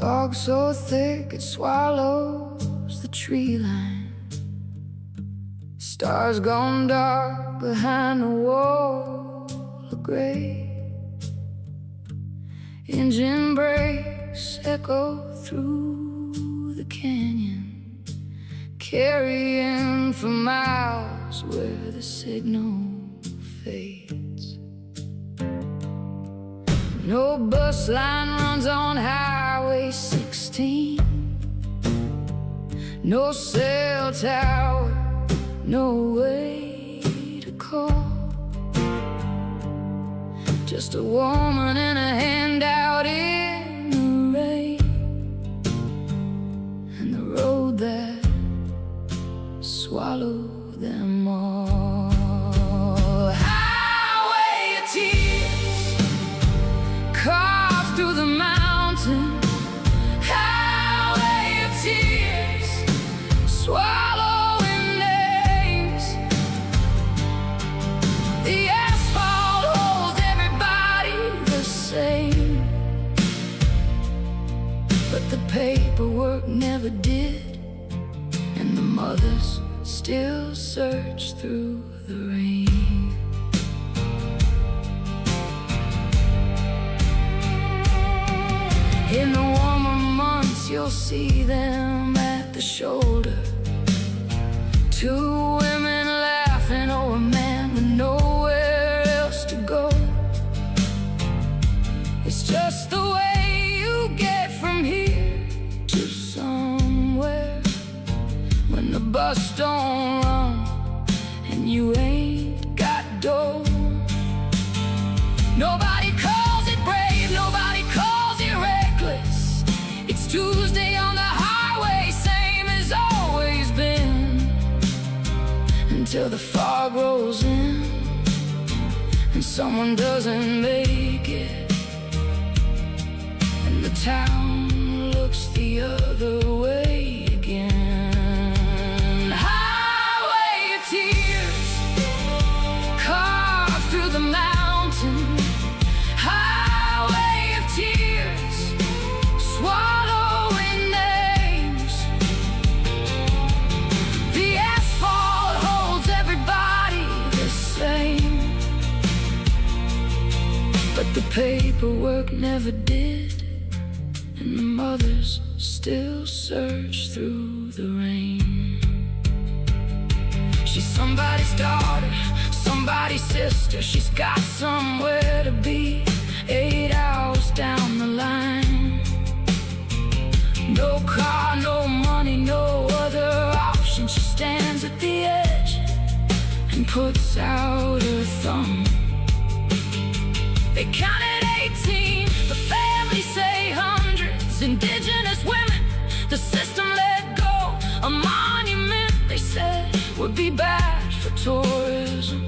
Fog so thick it swallows the tree line. Stars gone dark behind the wall of gray. Engine brakes echo through the canyon, carrying for miles where the signal fades. No bus line runs on Highway 16. No cell tower, no way to call. Just a woman and a hand out in the rain, and the road that swallowed them all. Highway of tears, carved through the mountain. Highway of tears, swallowing names. The asphalt holds everybody the same, but the paperwork never did, and the mothers still search through the rain. In the warmer months you'll see them at the shoulder. Two women laughing, oh, a man with nowhere else to go. It's just the way you get from here to somewhere when the bus don't run and you ain't got dough. Nobody calls it brave, nobody calls it reckless. It's Tuesday on the highway, same as always been, until the fog rolls in and someone doesn't make it, and the town looks the other way again. Highway of tears, carved through the mountain. Highway of tears, swallowing names. The asphalt holds everybody the same, but the paperwork never did, and the mothers still search through the rain. She's somebody's daughter, somebody's sister. She's got somewhere to be 8 hours down the line. No car, no money, no other option. She stands at the edge and puts out her thumb. They counted 18, the family say hundreds. Indigenous women, the system let go. A monument, they said, would be bad for tourism,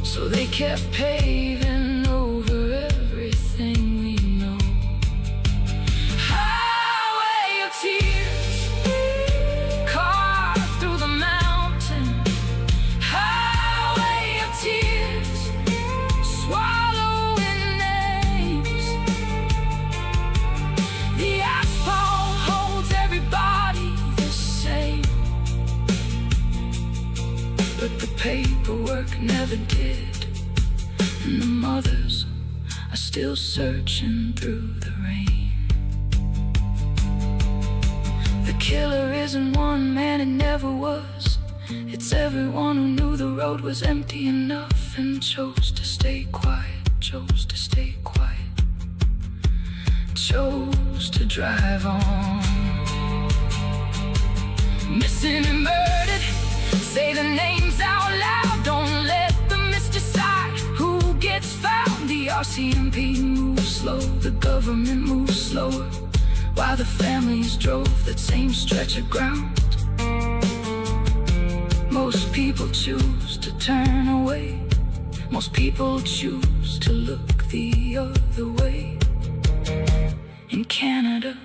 so they kept paving over everything we know. Highway of tears, carved through the mountain. Highway of tears, swallowing names. The asphalt holds everybody the same, but the paperwork never did, and the mothers are still searching through the rain. The killer isn't one man, it never was. It's everyone who knew the road was empty enough and chose to stay quiet, chose to stay quiet, chose to drive on. Missing and murdered, say the names out loud. Don't let the mist decide who gets found. The RCMP moves slow, the government moves slower, while the families drove that same stretch of ground. Most people choose to turn away. Most people choose to look the other way. In Canada,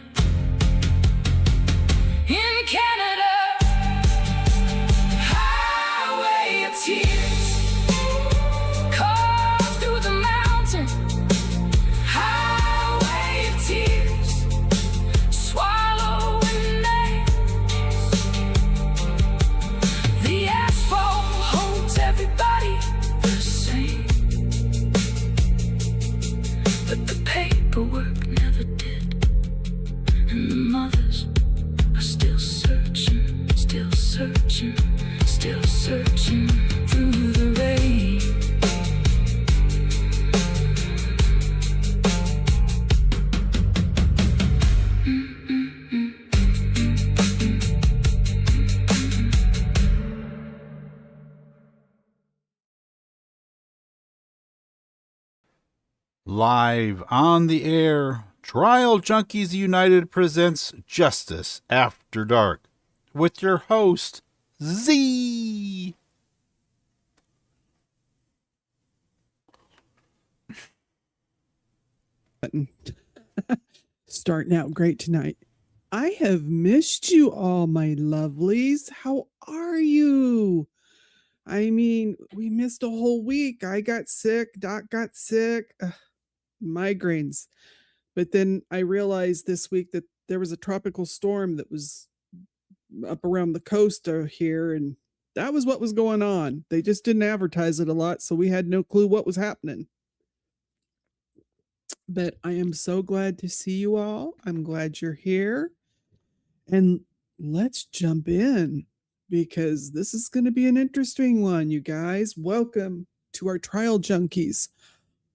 in Canada, highway of tears, carved through the mountain. Highway of tears. Live on the air, Trial Junkies United presents Justice After Dark with your host, Z. Starting out great tonight. I have missed you all, my lovelies. How are you? I mean, we missed a whole week. I got sick. Doc got sick. Migraines. But then I realized this week that there was a tropical storm that was up around the coast here, and that was what was going on. They just didn't advertise it a lot, so we had no clue what was happening. But I am so glad to see you all. I'm glad you're here. And let's jump in because this is going to be an interesting one, you guys. Welcome to our trial junkies,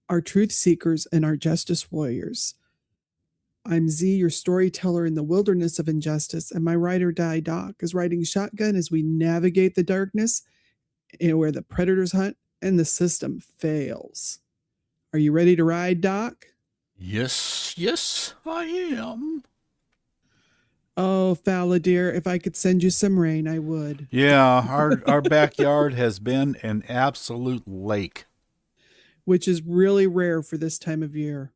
our truth seekers, and our justice warriors. I'm Z, your storyteller in the wilderness of injustice, and my ride or die Doc is riding shotgun as we navigate the darkness where the predators hunt and the system fails. Are you ready to ride, Doc? Yes, I am. Oh, Fowler dear, if I could send you some rain, I would. Yeah, our backyard has been an absolute lake. Which is really rare for this time of year.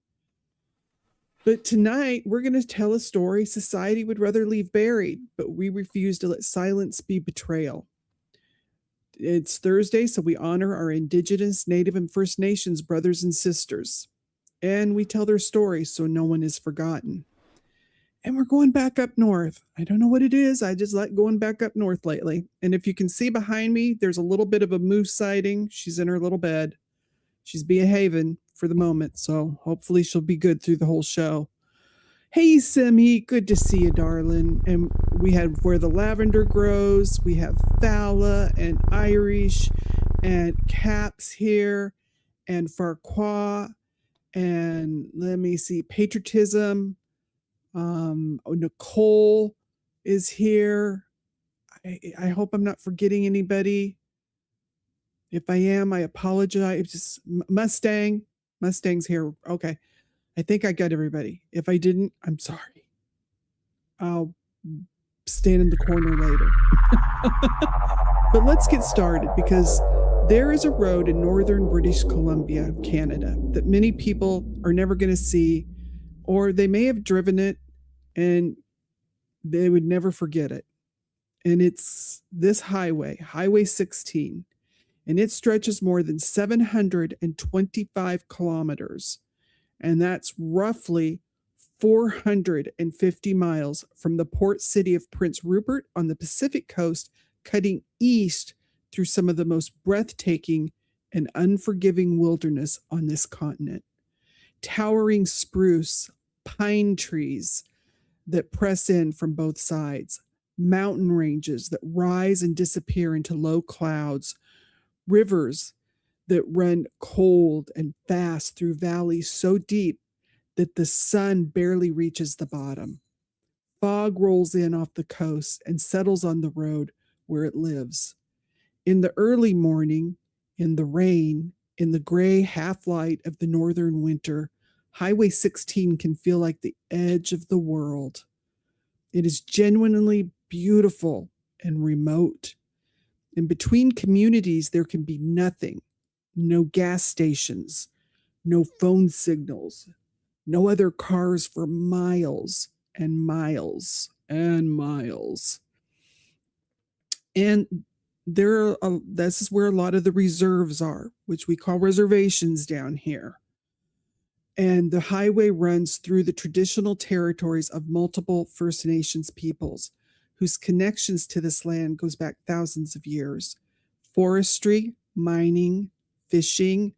But tonight, we're going to tell a story society would rather leave buried, but we refuse to let silence be betrayal. It's Thursday, so we honor our Indigenous, Native, and First Nations brothers and sisters. And we tell their stories so no one is forgotten. And we're going back up north. I don't know what it is. I just like going back up north lately. And if you can see behind me, there's a little bit of a moose sighting. She's in her little bed. She's behaving for the moment, so hopefully she'll be good through the whole show. Hey, Simi, good to see you, darling. And we have Where the Lavender Grows. We have Fowler and Irish and Caps here and Farquhar. And let me see, Patriotism. Nicole is here. I hope I'm not forgetting anybody. If I am, I apologize. Just Mustang's here. Okay. I think I got everybody. If I didn't, I'm sorry. I'll stand in the corner later. But let's get started because there is a road in northern British Columbia, Canada, that many people are never going to see, or they may have driven it and they would never forget it. And it's this highway, Highway 16. And it stretches more than 725 kilometers. And that's roughly 450 miles from the port city of Prince Rupert on the Pacific coast, cutting east through some of the most breathtaking and unforgiving wilderness on this continent. Towering spruce, pine trees that press in from both sides, mountain ranges that rise and disappear into low clouds, rivers that run cold and fast through valleys so deep that the sun barely reaches the bottom. Fog rolls in off the coast and settles on the road where it lives. In the early morning, in the rain, in the gray half-light of the northern winter, Highway 16 can feel like the edge of the world. It is genuinely beautiful and remote. In between communities, there can be nothing. No gas stations, no phone signals, no other cars for miles and miles and miles. And this is where a lot of the reserves are, which we call reservations down here. And the highway runs through the traditional territories of multiple First Nations peoples, whose connections to this land goes back thousands of years. Forestry, mining, fishing,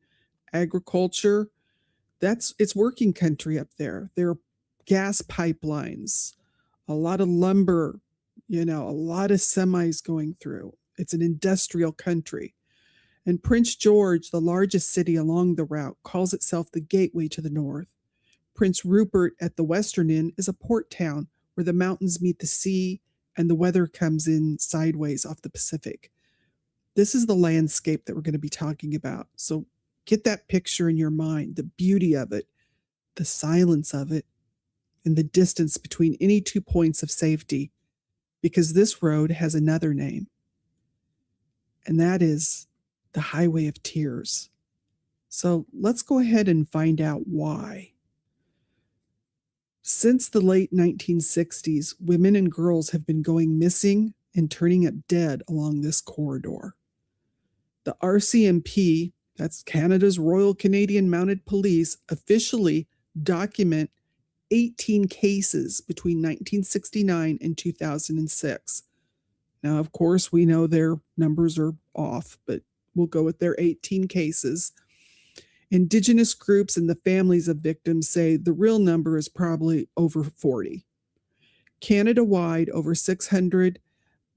agriculture, it's working country up there. There are gas pipelines, a lot of lumber, a lot of semis going through. It's an industrial country. And Prince George, the largest city along the route, calls itself the gateway to the north. Prince Rupert at the western end is a port town where the mountains meet the sea and the weather comes in sideways off the Pacific. This is the landscape that we're going to be talking about. So Get that picture in your mind, the beauty of it, the silence of it, and the distance between any 2 points of safety, because this road has another name, and that is the Highway of Tears. So let's go ahead and find out why. Since the late 1960s, women and girls have been going missing and turning up dead along this corridor. The RCMP, that's Canada's Royal Canadian Mounted Police, officially document 18 cases between 1969 and 2006. Now, of course, we know their numbers are off, but we'll go with their 18 cases. Indigenous groups and the families of victims say the real number is probably over 40. Canada-wide, over 600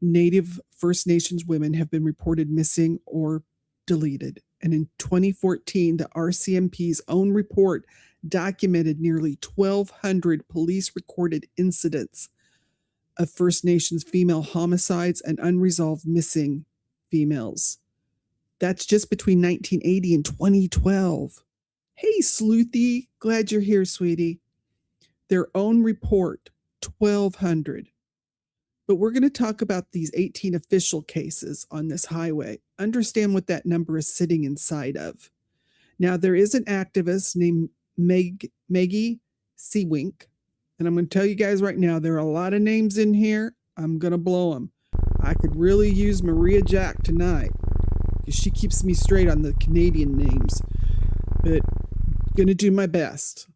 Native First Nations women have been reported missing or deleted. And in 2014, the RCMP's own report documented nearly 1,200 police-recorded incidents of First Nations female homicides and unresolved missing females. That's just between 1980 and 2012. Hey, Sleuthy, glad you're here, sweetie. Their own report, 1,200. But we're going to talk about these 18 official cases on this highway. Understand what that number is sitting inside of. Now, there is an activist named Maggie Seawink, and I'm going to tell you guys right now, there are a lot of names in here. I'm going to blow them. I could really use Maria Jack tonight because she keeps me straight on the Canadian names, but going to do my best.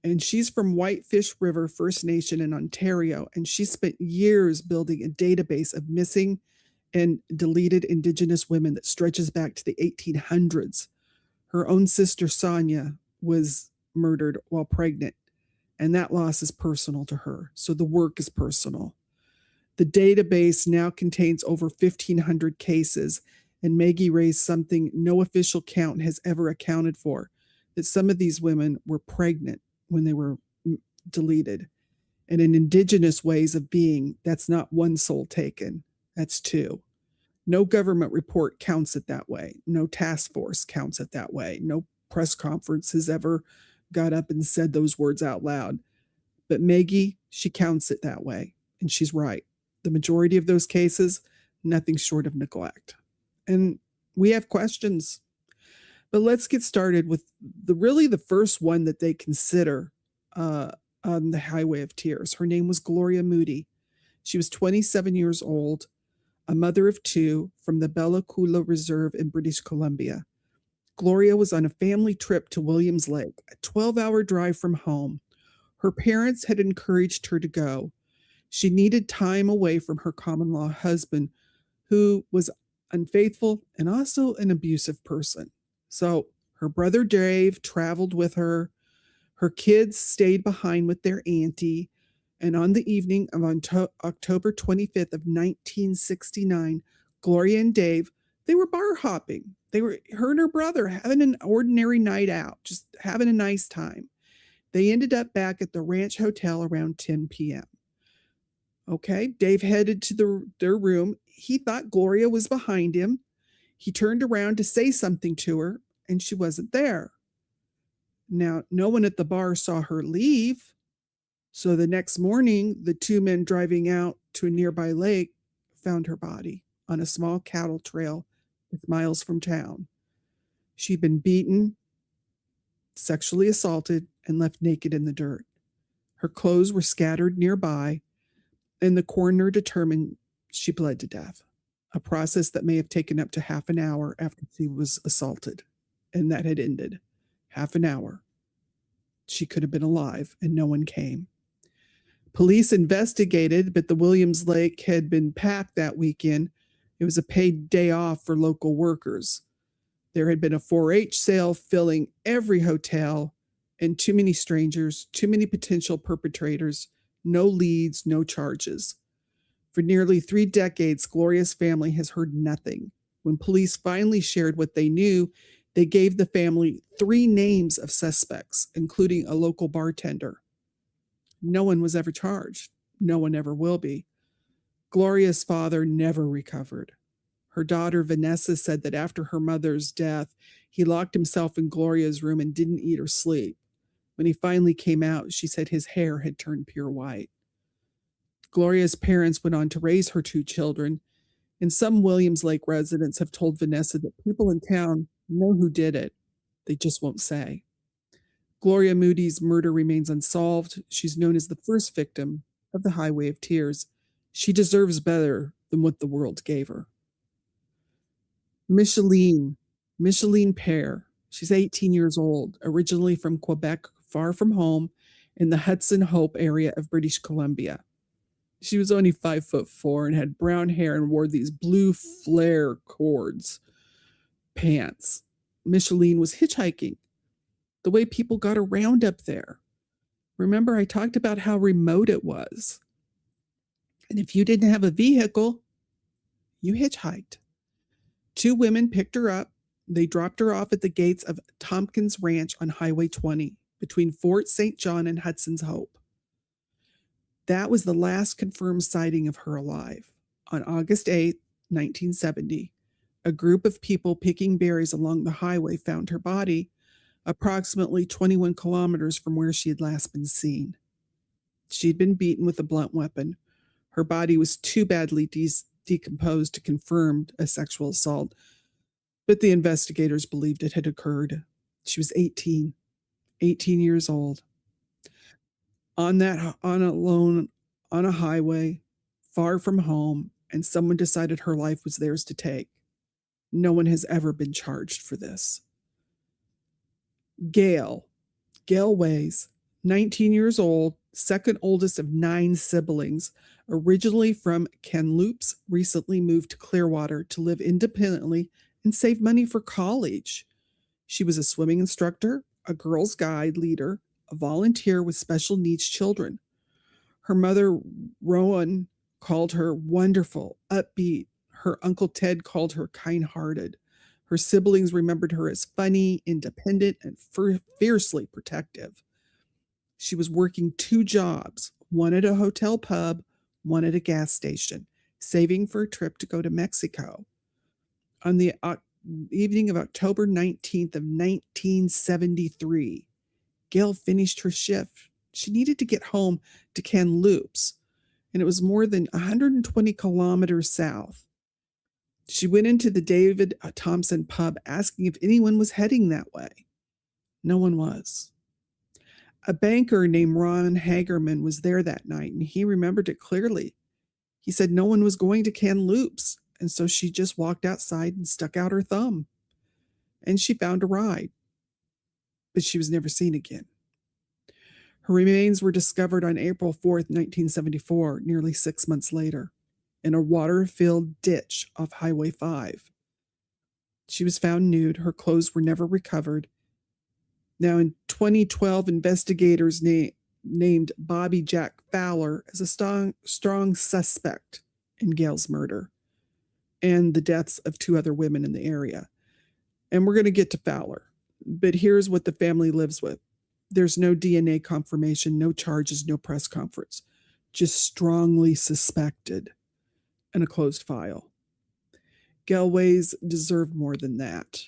And she's from Whitefish River First Nation in Ontario, and she spent years building a database of missing and deleted Indigenous women that stretches back to the 1800s. Her own sister, Sonia, was murdered while pregnant, and that loss is personal to her, so the work is personal. The database now contains over 1,500 cases, and Maggie raised something no official count has ever accounted for, that some of these women were pregnant when they were deleted. And in Indigenous ways of being, that's not one soul taken, that's two. No government report counts it that way. No task force counts it that way. No press conference has ever got up and said those words out loud. But Maggie, she counts it that way, and she's right. The majority of those cases, nothing short of neglect. And we have questions. But let's get started with the first one that they consider on the Highway of Tears. Her name was Gloria Moody. She was 27 years old, a mother of two from the Bella Coola Reserve in British Columbia. Gloria was on a family trip to Williams Lake, a 12-hour drive from home. Her parents had encouraged her to go. She needed time away from her common-law husband, who was unfaithful and also an abusive person. So her brother Dave traveled with her. Her kids stayed behind with their auntie. And on the evening of October 25th of 1969, Gloria and Dave, they were bar hopping. Her and her brother having an ordinary night out, just having a nice time. They ended up back at the Ranch Hotel around 10 p.m. Okay, Dave headed to their room. He thought Gloria was behind him. He turned around to say something to her, and she wasn't there. Now, no one at the bar saw her leave. So the next morning, the two men driving out to a nearby lake found her body on a small cattle trail that's miles from town. She'd been beaten, sexually assaulted, and left naked in the dirt. Her clothes were scattered nearby, and the coroner determined she bled to death, a process that may have taken up to half an hour after she was assaulted, and that had ended. Half an hour. She could have been alive, and no one came. Police investigated, but the Williams Lake had been packed that weekend. It was a paid day off for local workers. There had been a 4-H sale filling every hotel, and too many strangers, too many potential perpetrators, no leads, no charges. For nearly 3 decades, Gloria's family has heard nothing. When police finally shared what they knew, they gave the family 3 names of suspects, including a local bartender. No one was ever charged. No one ever will be. Gloria's father never recovered. Her daughter, Vanessa, said that after her mother's death, he locked himself in Gloria's room and didn't eat or sleep. When he finally came out, she said his hair had turned pure white. Gloria's parents went on to raise her 2 children, and some Williams Lake residents have told Vanessa that people in town know who did it. They just won't say. Gloria Moody's murder remains unsolved. She's known as the first victim of the Highway of Tears. She deserves better than what the world gave her. Micheline Pear. She's 18 years old, originally from Quebec, far from home, in the Hudson Hope area of British Columbia. She was only 5'4" and had brown hair and wore these blue flare cords pants. Micheline was hitchhiking, the way people got around up there. Remember, I talked about how remote it was. And if you didn't have a vehicle, you hitchhiked. 2 women picked her up. They dropped her off at the gates of Tompkins Ranch on Highway 20 between Fort St. John and Hudson's Hope. That was the last confirmed sighting of her alive. On August 8, 1970, a group of people picking berries along the highway found her body approximately 21 kilometers from where she had last been seen. She'd been beaten with a blunt weapon. Her body was too badly decomposed to confirm a sexual assault, but the investigators believed it had occurred. She was 18 years old. Alone on a highway, far from home, and someone decided her life was theirs to take. No one has ever been charged for this. Gail Ways, 19 years old, second oldest of 9 siblings, originally from Kamloops, recently moved to Clearwater to live independently and save money for college. She was a swimming instructor, a Girls Guide leader, a volunteer with special needs children. Her mother, Rowan, called her wonderful, upbeat. Her Uncle Ted called her kind-hearted. Her siblings remembered her as funny, independent, and fiercely protective. She was working 2 jobs, one at a hotel pub, one at a gas station, saving for a trip to go to Mexico. On the evening of October 19th of 1973, Gail finished her shift. She needed to get home to Kamloops, and it was more than 120 kilometers south. She went into the David Thompson pub asking if anyone was heading that way. No one was. A banker named Ron Hagerman was there that night, and he remembered it clearly. He said no one was going to Kamloops, and so she just walked outside and stuck out her thumb. And she found a ride, but she was never seen again. Her remains were discovered on April 4th, 1974, nearly 6 months later, in a water-filled ditch off Highway 5. She was found nude. Her clothes were never recovered. Now, in 2012, investigators named Bobby Jack Fowler as a strong suspect in Gail's murder and the deaths of 2 other women in the area. And we're going to get to Fowler, but here's what the family lives with. There's no DNA confirmation, no charges, no press conference, just strongly suspected and a closed file. Gail Ways deserved more than that.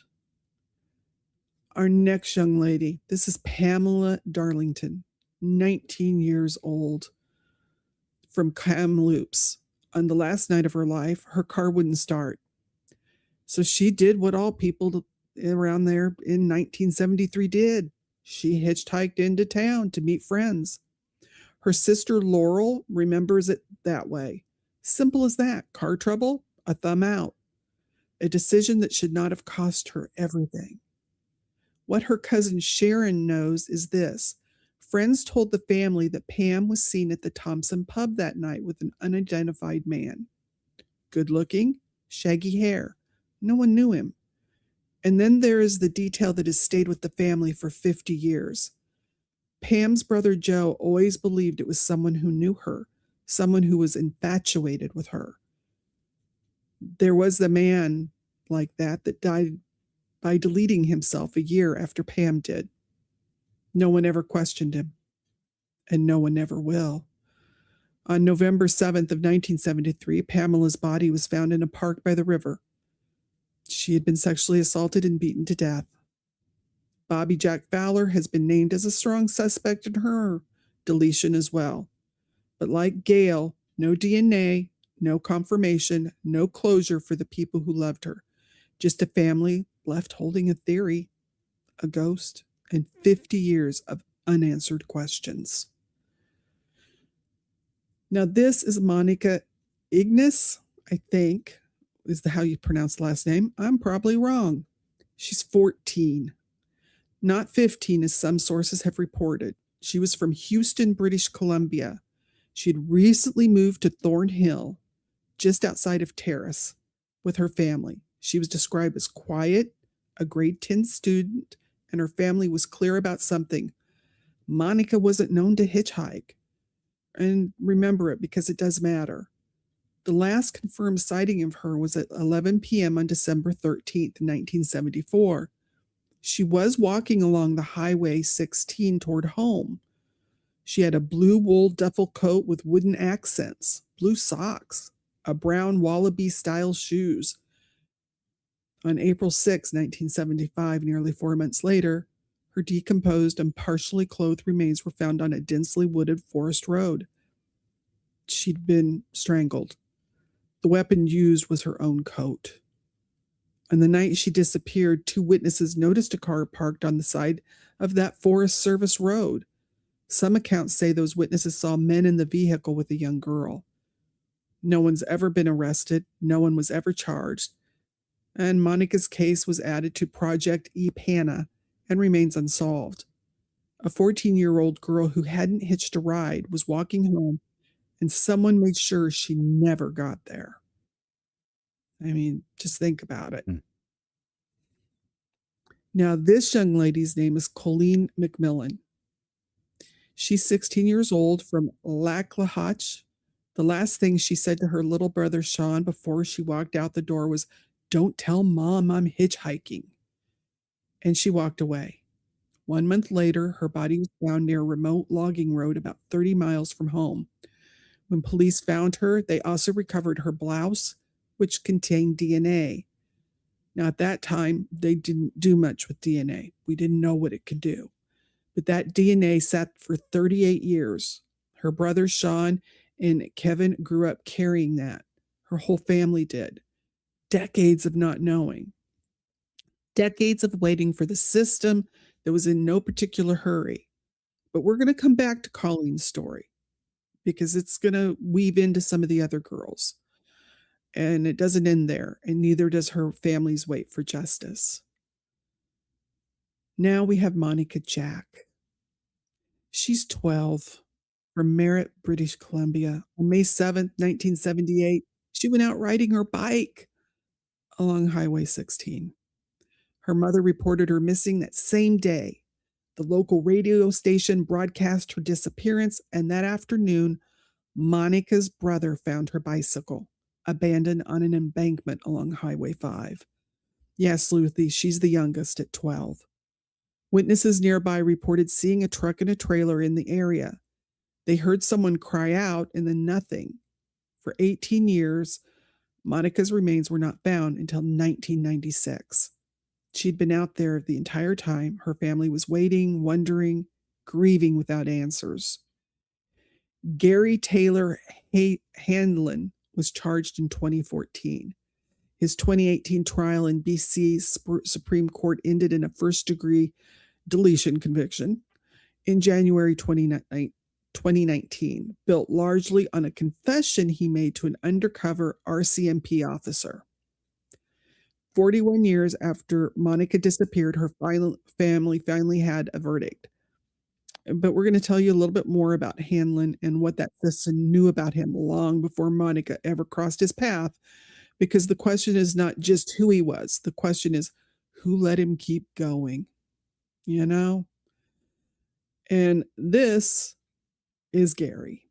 Our next young lady, this is Pamela Darlington, 19 years old, from Kamloops. On the last night of her life, her car wouldn't start. So she did what all people around there in 1973 did. She hitchhiked into town to meet friends. Her sister Laurel remembers it that way. Simple as that. Car trouble, a thumb out. A decision that should not have cost her everything. What her cousin Sharon knows is this. Friends told the family that Pam was seen at the Thompson pub that night with an unidentified man. Good looking, shaggy hair. No one knew him. And then there is the detail that has stayed with the family for 50 years. Pam's brother Joe always believed it was someone who knew her, someone who was infatuated with her. There was a man like that died by deleting himself a year after Pam did. No one ever questioned him, and no one ever will. On November 7th of 1973, Pamela's body was found in a park by the river. She had been sexually assaulted and beaten to death. Bobby Jack Fowler has been named as a strong suspect in her deletion as well. But like Gail, no DNA, no confirmation, no closure for the people who loved her. Just a family left holding a theory, a ghost, and 50 years of unanswered questions. Now, this is Monica Ignis, I think, is how you pronounce the last name. I'm probably wrong. She's 14, not 15, as some sources have reported. She was from Houston, British Columbia. She had recently moved to Thornhill, just outside of Terrace, with her family. She was described as quiet, a grade 10 student, and her family was clear about something. Monica wasn't known to hitchhike. And remember it because it does matter. The last confirmed sighting of her was at 11 p.m. on December 13th, 1974. She was walking along the Highway 16 toward home. She had a blue wool duffel coat with wooden accents, blue socks, a brown wallaby-style shoes. On April 6, 1975, nearly 4 months later, her decomposed and partially clothed remains were found on a densely wooded forest road. She'd been strangled. The weapon used was her own coat. On the night she disappeared, 2 witnesses noticed a car parked on the side of that Forest Service road. Some accounts say those witnesses saw men in the vehicle with a young girl. No one's ever been arrested. No one was ever charged. And Monica's case was added to Project E-PANA and remains unsolved. A 14-year-old girl who hadn't hitched a ride was walking home, and someone made sure she never got there. I mean, just think about it. Now, this young lady's name is Colleen McMillan. She's 16 years old from Lackahatchee. The last thing she said to her little brother Sean before she walked out the door was, "Don't tell Mom I'm hitchhiking." And she walked away. 1 month later, her body was found near a remote logging road about 30 miles from home. When police found her, they also recovered her blouse, which contained DNA. Now, at that time, they didn't do much with DNA. We didn't know what it could do. But that DNA sat for 38 years. Her brothers Sean and Kevin grew up carrying that. Her whole family did. Decades of not knowing. Decades of waiting for the system that was in no particular hurry. But we're going to come back to Colleen's story because it's going to weave into some of the other girls. And it doesn't end there, and neither does her family's wait for justice. Now we have Monica Jack. She's 12, from Merritt, British Columbia. On May 7th, 1978, she went out riding her bike along Highway 16. Her mother reported her missing that same day. The local radio station broadcast her disappearance, and that afternoon, Monica's brother found her bicycle abandoned on an embankment along Highway 5. Yes, Luthi, she's the youngest at 12. Witnesses nearby reported seeing a truck and a trailer in the area. They heard someone cry out and then nothing. For 18 years, Monica's remains were not found until 1996. She'd been out there the entire time. Her family was waiting, wondering, grieving without answers. Gary Taylor Hanlon was charged in 2014. His 2018 trial in BC's Supreme Court ended in a first-degree deletion conviction in January 2019, built largely on a confession he made to an undercover RCMP officer. 41 years after Monica disappeared, her family finally had a verdict. But we're going to tell you a little bit more about Hanlon and what that citizen knew about him long before Monica ever crossed his path, because the question is not just who he was. The question is, who let him keep going? You know? And this is Gary.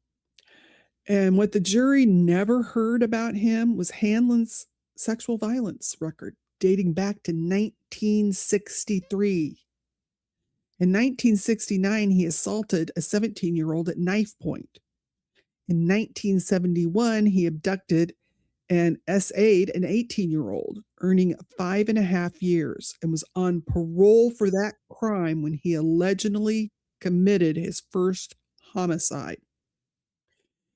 And what the jury never heard about him was Hanlon's sexual violence record dating back to 1963. In 1969, he assaulted a 17-year-old at knife point. In 1971, he abducted and SA'd an 18-year-old. earning 5.5 years, and was on parole for that crime when he allegedly committed his first homicide.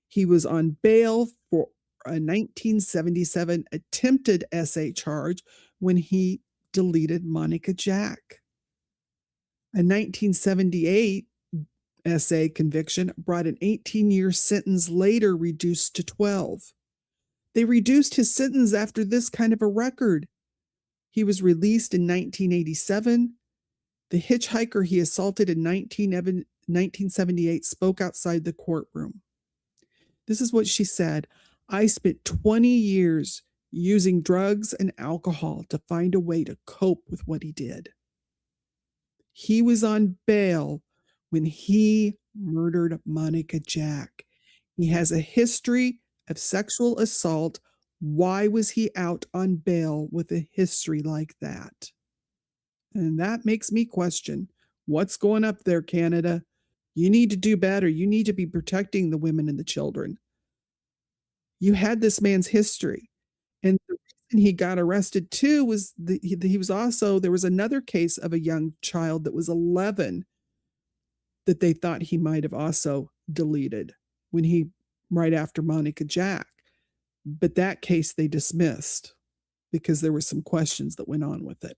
He was on bail for a 1977 attempted SA charge when he deleted Monica Jack. A 1978 SA conviction brought an 18-year sentence later reduced to 12. They reduced his sentence after this kind of a record. He was released in 1987. The hitchhiker he assaulted in 1978 spoke outside the courtroom. This is what she said. I spent 20 years using drugs and alcohol to find a way to cope with what he did. He was on bail when he murdered Monica Jack. He has a history of sexual assault. Why was he out on bail with a history like that? And that makes me question what's going up there, Canada. You need to do better. You need to be protecting the women and the children. You had this man's history. And the reason he got arrested too was he was also, there was another case of a young child that was 11 that they thought he might have also deleted right after Monica Jack. But that case they dismissed because there were some questions that went on with it.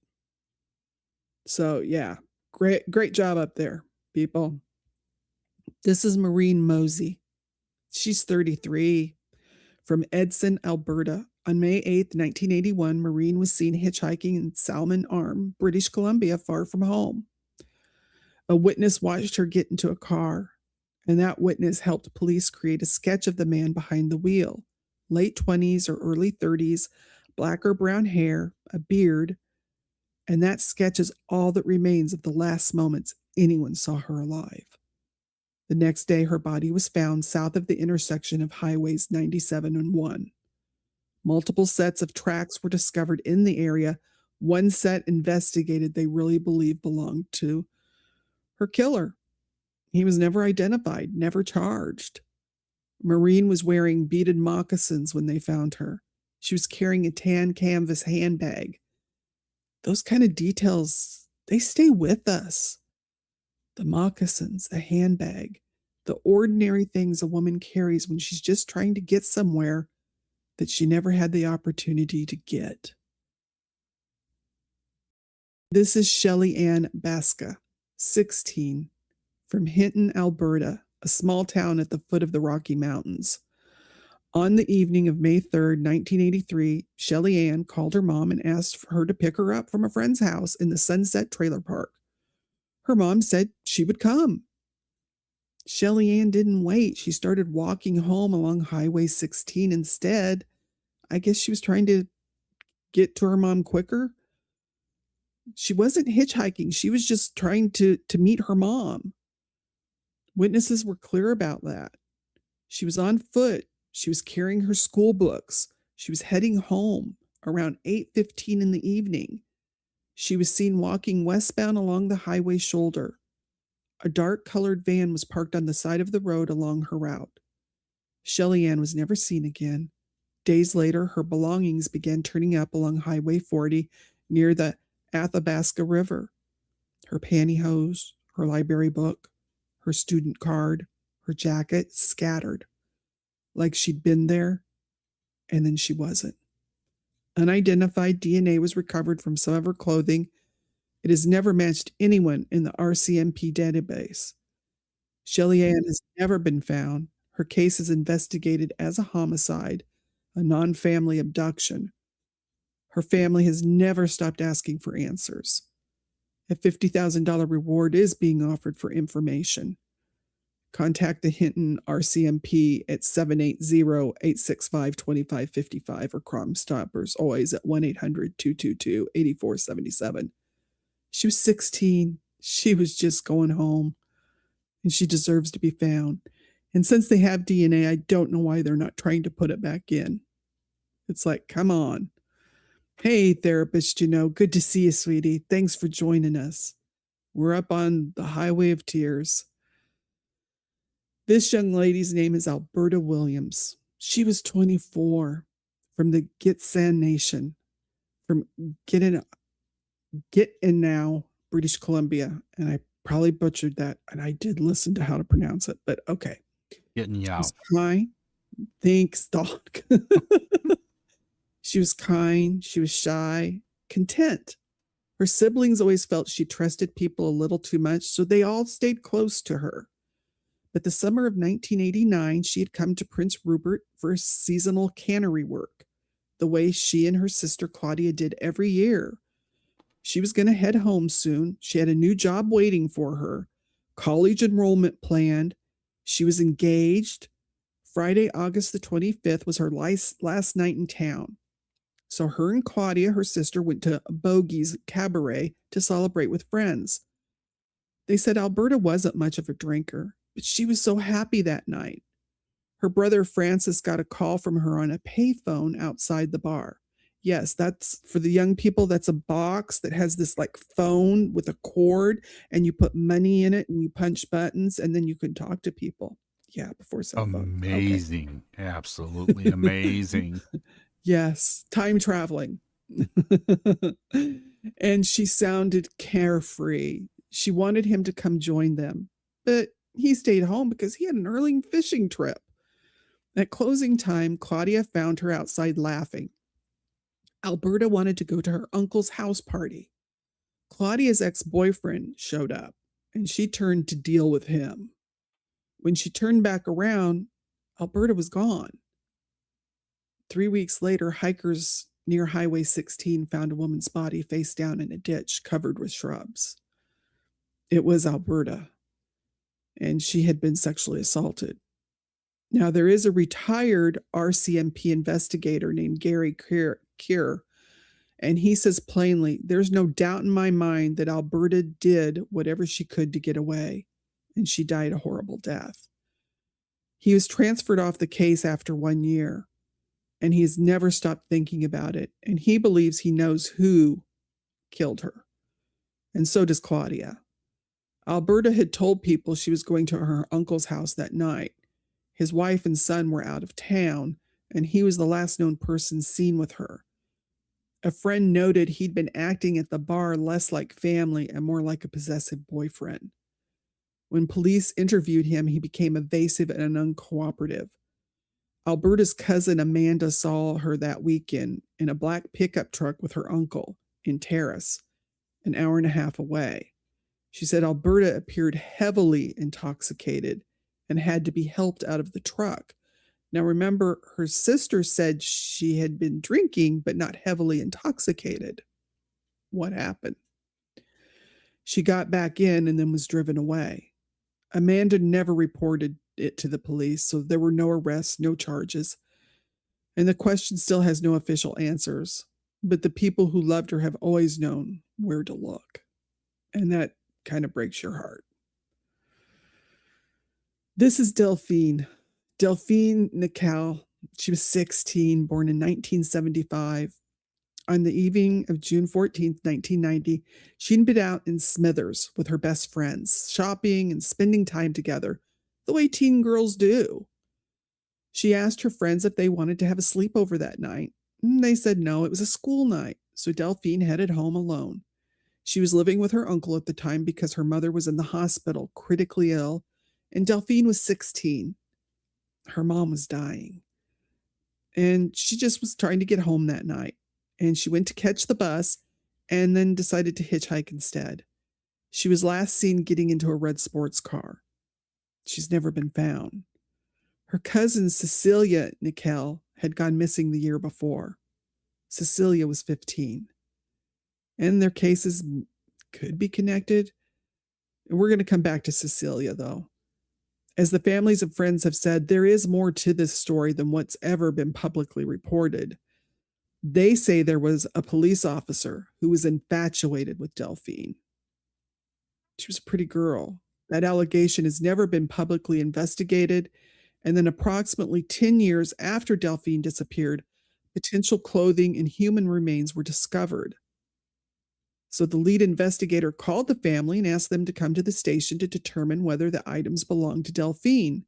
So yeah, great job up there, people. This is Maureen Mosey. She's 33 from Edson, Alberta. On May 8th, 1981, Maureen was seen hitchhiking in Salmon Arm, British Columbia, far from home. A witness watched her get into a car, and that witness helped police create a sketch of the man behind the wheel. Late 20s or early 30s, black or brown hair, a beard, and that sketch is all that remains of the last moments anyone saw her alive. The next day, her body was found south of the intersection of highways 97 and 1. Multiple sets of tracks were discovered in the area. One set investigated they really believed belonged to her killer. He was never identified, never charged. Maureen was wearing beaded moccasins when they found her. She was carrying a tan canvas handbag. Those kind of details, they stay with us. The moccasins, a handbag, the ordinary things a woman carries when she's just trying to get somewhere that she never had the opportunity to get. This is Shelley Ann Baska, 16, from Hinton, Alberta, a small town at the foot of the Rocky Mountains. On the evening of May 3rd, 1983, Shelley Ann called her mom and asked for her to pick her up from a friend's house in the Sunset Trailer Park. Her mom said she would come. Shelley Ann didn't wait. She started walking home along Highway 16 instead. I guess she was trying to get to her mom quicker. She wasn't hitchhiking. She was just trying to meet her mom. Witnesses were clear about that. She was on foot. She was carrying her school books. She was heading home around 8:15 in the evening. She was seen walking westbound along the highway shoulder. A dark-colored van was parked on the side of the road along her route. Shelley Ann was never seen again. Days later, her belongings began turning up along Highway 40 near the Athabasca River. Her pantyhose, her library book, her student card, her jacket scattered, like she'd been there, and then she wasn't. Unidentified DNA was recovered from some of her clothing. It has never matched anyone in the RCMP database. Shelley Ann has never been found. Her case is investigated as a homicide, a non-family abduction. Her family has never stopped asking for answers. A $50,000 reward is being offered for information. Contact the Hinton RCMP at 780-865-2555 or Crime Stoppers, always at 1-800-222-8477. She was 16. She was just going home, and she deserves to be found. And since they have DNA, I don't know why they're not trying to put it back in. It's like, come on. Hey, therapist, good to see you, sweetie. Thanks for joining us. We're up on the highway of tears. This young lady's name is Alberta Williams. She was 24, from the Gitxsan Nation, from Get in now, British Columbia. And I probably butchered that. And I did listen to how to pronounce it, but okay. Getting you She out. was kind. Thanks, dog. She was kind. She was shy, content. Her siblings always felt she trusted people a little too much, so they all stayed close to her. But the summer of 1989, she had come to Prince Rupert for seasonal cannery work, the way she and her sister Claudia did every year. She was going to head home soon. She had a new job waiting for her, college enrollment planned. She was engaged. Friday, August the 25th was her last night in town. So her and Claudia, her sister, went to Bogey's Cabaret to celebrate with friends. They said Alberta wasn't much of a drinker, but she was so happy that night. Her brother Francis got a call from her on a payphone outside the bar. Yes, that's for the young people. That's a box that has this like phone with a cord, and you put money in it and you punch buttons, and then you can talk to people. Yeah, before cell phone. Amazing. Okay. Absolutely amazing. Yes, time traveling. And she sounded carefree. She wanted him to come join them, but he stayed home because he had an early fishing trip. At closing time, Claudia found her outside laughing. Alberta wanted to go to her uncle's house party. Claudia's ex-boyfriend showed up, and she turned to deal with him. When she turned back around, Alberta was gone. 3 weeks later, hikers near Highway 16 found a woman's body face down in a ditch covered with shrubs. It was Alberta, and she had been sexually assaulted. Now, there is a retired RCMP investigator named Gary Keir, and he says plainly, there's no doubt in my mind that Alberta did whatever she could to get away, and she died a horrible death. He was transferred off the case after 1 year, and he has never stopped thinking about it, and he believes he knows who killed her. And so does Claudia. Alberta had told people she was going to her uncle's house that night. His wife and son were out of town, and he was the last known person seen with her. A friend noted he'd been acting at the bar less like family and more like a possessive boyfriend. When police interviewed him, he became evasive and uncooperative. Alberta's cousin Amanda saw her that weekend in a black pickup truck with her uncle in Terrace, an hour and a half away. She said Alberta appeared heavily intoxicated and had to be helped out of the truck. Now, remember, her sister said she had been drinking, but not heavily intoxicated. What happened? She got back in and then was driven away. Amanda never reported it to the police, so there were no arrests, no charges. And the question still has no official answers. But the people who loved her have always known where to look. And that kind of breaks your heart. This is Delphine. Delphine Nickel. She was 16, born in 1975. On the evening of June 14th, 1990, she'd been out in Smithers with her best friends, shopping and spending time together, the way teen girls do. She asked her friends if they wanted to have a sleepover that night. They said no, it was a school night, so Delphine headed home alone. She was living with her uncle at the time because her mother was in the hospital, critically ill, and Delphine was 16. Her mom was dying. And she just was trying to get home that night. And she went to catch the bus and then decided to hitchhike instead. She was last seen getting into a red sports car. She's never been found. Her cousin Cecilia Nickel had gone missing the year before. Cecilia was 15. And their cases could be connected. And we're going to come back to Cecilia, though. As the families and friends have said, there is more to this story than what's ever been publicly reported. They say there was a police officer who was infatuated with Delphine. She was a pretty girl. That allegation has never been publicly investigated. And then approximately 10 years after Delphine disappeared, potential clothing and human remains were discovered. So the lead investigator called the family and asked them to come to the station to determine whether the items belonged to Delphine.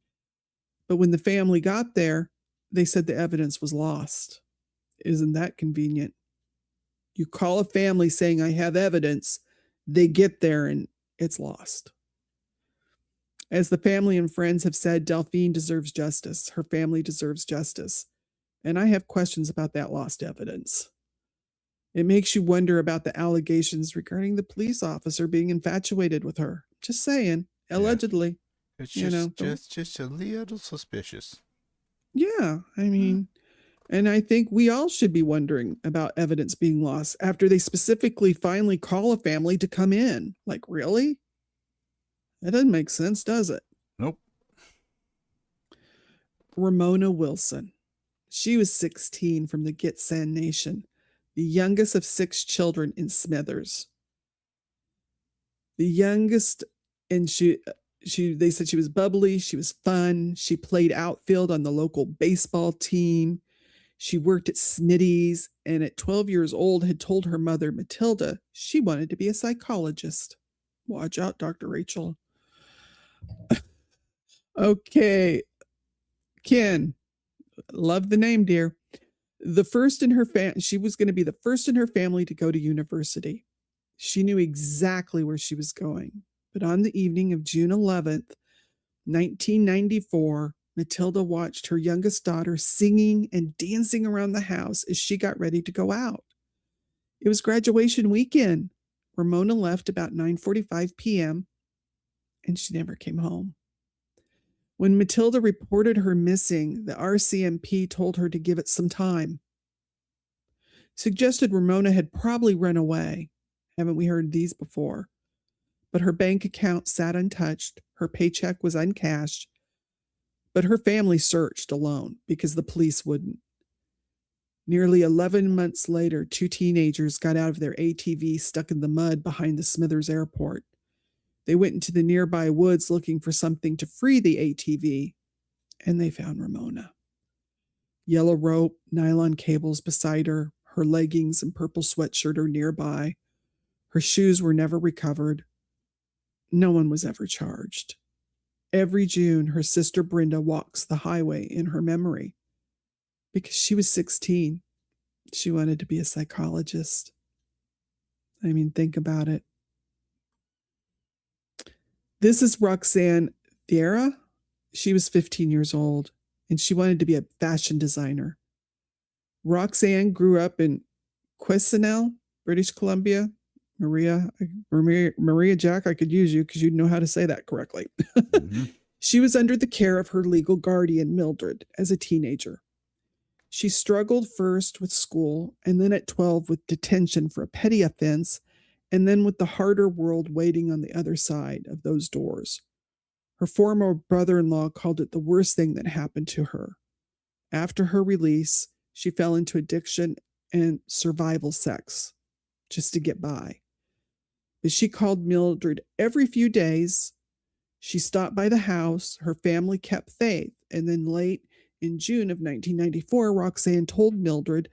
But when the family got there, they said the evidence was lost. Isn't that convenient? You call a family saying, I have evidence. They get there and it's lost. As the family and friends have said, Delphine deserves justice. Her family deserves justice. And I have questions about that lost evidence. It makes you wonder about the allegations regarding the police officer being infatuated with her. Just saying, allegedly. It's You know, just a little suspicious. Yeah, I mean, and I think we all should be wondering about evidence being lost after they specifically finally call a family to come in. Like, really? That doesn't make sense, does it? Nope. Ramona Wilson. She was 16 from the Gitxsan Nation, the youngest of 6 children in Smithers. The youngest, and they said she was bubbly, she was fun, she played outfield on the local baseball team. She worked at Smitty's, and at 12 years old had told her mother, Matilda, she wanted to be a psychologist. Watch out, Dr. Rachel. Okay. Ken, love the name, dear. The first in her she was going to be the first in her family to go to university. She knew exactly where she was going. But on the evening of June 11th, 1994, Matilda watched her youngest daughter singing and dancing around the house as she got ready to go out. It was graduation weekend. Ramona left about 9:45 p.m., and she never came home. When Matilda reported her missing, the RCMP told her to give it some time. Suggested Ramona had probably run away. Haven't we heard these before? But her bank account sat untouched. Her paycheck was uncashed. But her family searched alone because the police wouldn't. Nearly 11 months later, 2 teenagers got out of their ATV stuck in the mud behind the Smithers Airport. They went into the nearby woods looking for something to free the ATV, and they found Ramona. Yellow rope, nylon cables beside her, her leggings and purple sweatshirt are nearby. Her shoes were never recovered. No one was ever charged. Every June, her sister Brenda walks the highway in her memory. Because she was 16, she wanted to be a psychologist. I mean, think about it. This is Roxanne Thierra. She was 15 years old, and she wanted to be a fashion designer. Roxanne grew up in Quesnel, British Columbia. Maria Jack, I could use you because you'd know how to say that correctly. Mm-hmm. She was under the care of her legal guardian, Mildred, as a teenager. She struggled first with school, and then at 12 with detention for a petty offense, and then with the harder world waiting on the other side of those doors. Her former brother-in-law called it the worst thing that happened to her. After her release, she fell into addiction and survival sex just to get by. But she called Mildred every few days. She stopped by the house. Her family kept faith. And then late in June of 1994, Roxanne told Mildred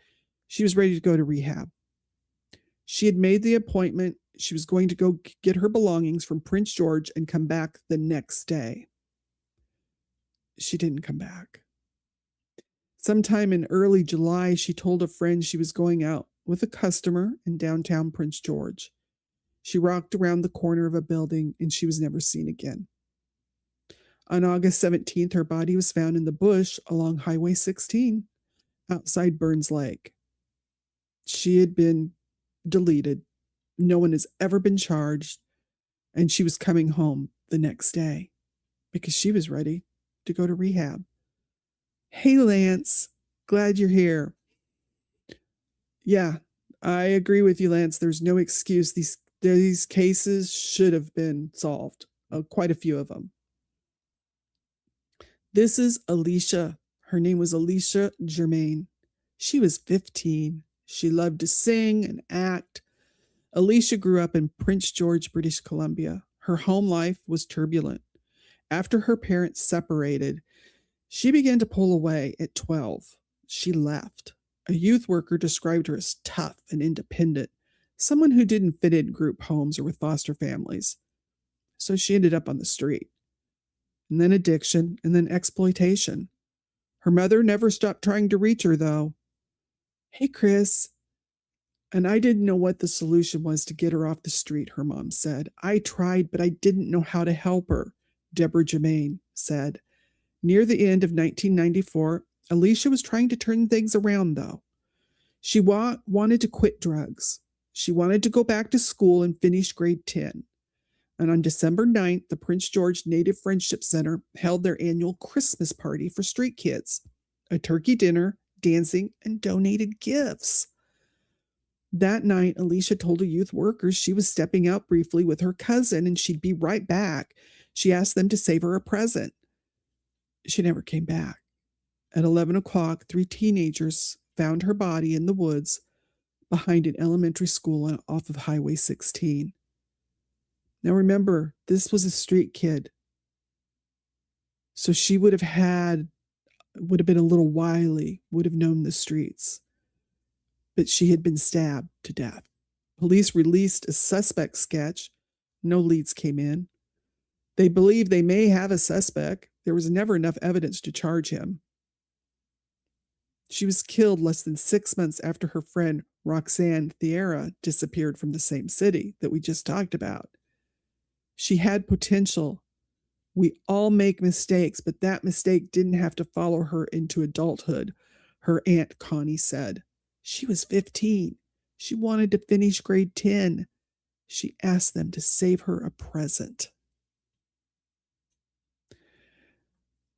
she was ready to go to rehab. She had made the appointment. She was going to go get her belongings from Prince George and come back the next day. She didn't come back. Sometime in early July, she told a friend she was going out with a customer in downtown Prince George. She rocked around the corner of a building and she was never seen again. On August 17th, her body was found in the bush along Highway 16 outside Burns Lake. She had been deleted. No one has ever been charged, and she was coming home the next day because she was ready to go to rehab. Hey, Lance, glad you're here. Yeah, I agree with you, Lance. There's no excuse. These cases should have been solved, quite a few of them. This is Alicia. Her name was Alicia Germain. She was 15. She loved to sing and act. Alicia grew up in Prince George, British Columbia. Her home life was turbulent. After her parents separated, she began to pull away at 12. She left. A youth worker described her as tough and independent, someone who didn't fit in group homes or with foster families. So she ended up on the street. And then addiction, and then exploitation. Her mother never stopped trying to reach her, though. Hey, Chris. And I didn't know what the solution was to get her off the street, her mom said. I tried, but I didn't know how to help her, Deborah Germain said. Near the end of 1994, Alicia was trying to turn things around, though. She wanted to quit drugs. She wanted to go back to school and finish grade 10. And on December 9th, the Prince George Native Friendship Center held their annual Christmas party for street kids. A turkey dinner, dancing, and donated gifts. That night, Alicia told a youth worker she was stepping out briefly with her cousin and she'd be right back. She asked them to save her a present. She never came back. At 11 o'clock, 3 teenagers found her body in the woods behind an elementary school off of Highway 16. Now remember, this was a street kid. So she would have been a little wily, would have known the streets. But she had been stabbed to death. Police released a suspect sketch. No leads came in. They believe they may have a suspect. There was never enough evidence to charge him. She was killed less than 6 months after her friend Roxanne Thierra disappeared from the same city that we just talked about. She had potential. We all make mistakes, but that mistake didn't have to follow her into adulthood, her Aunt Connie said. She was 15. She wanted to finish grade 10. She asked them to save her a present.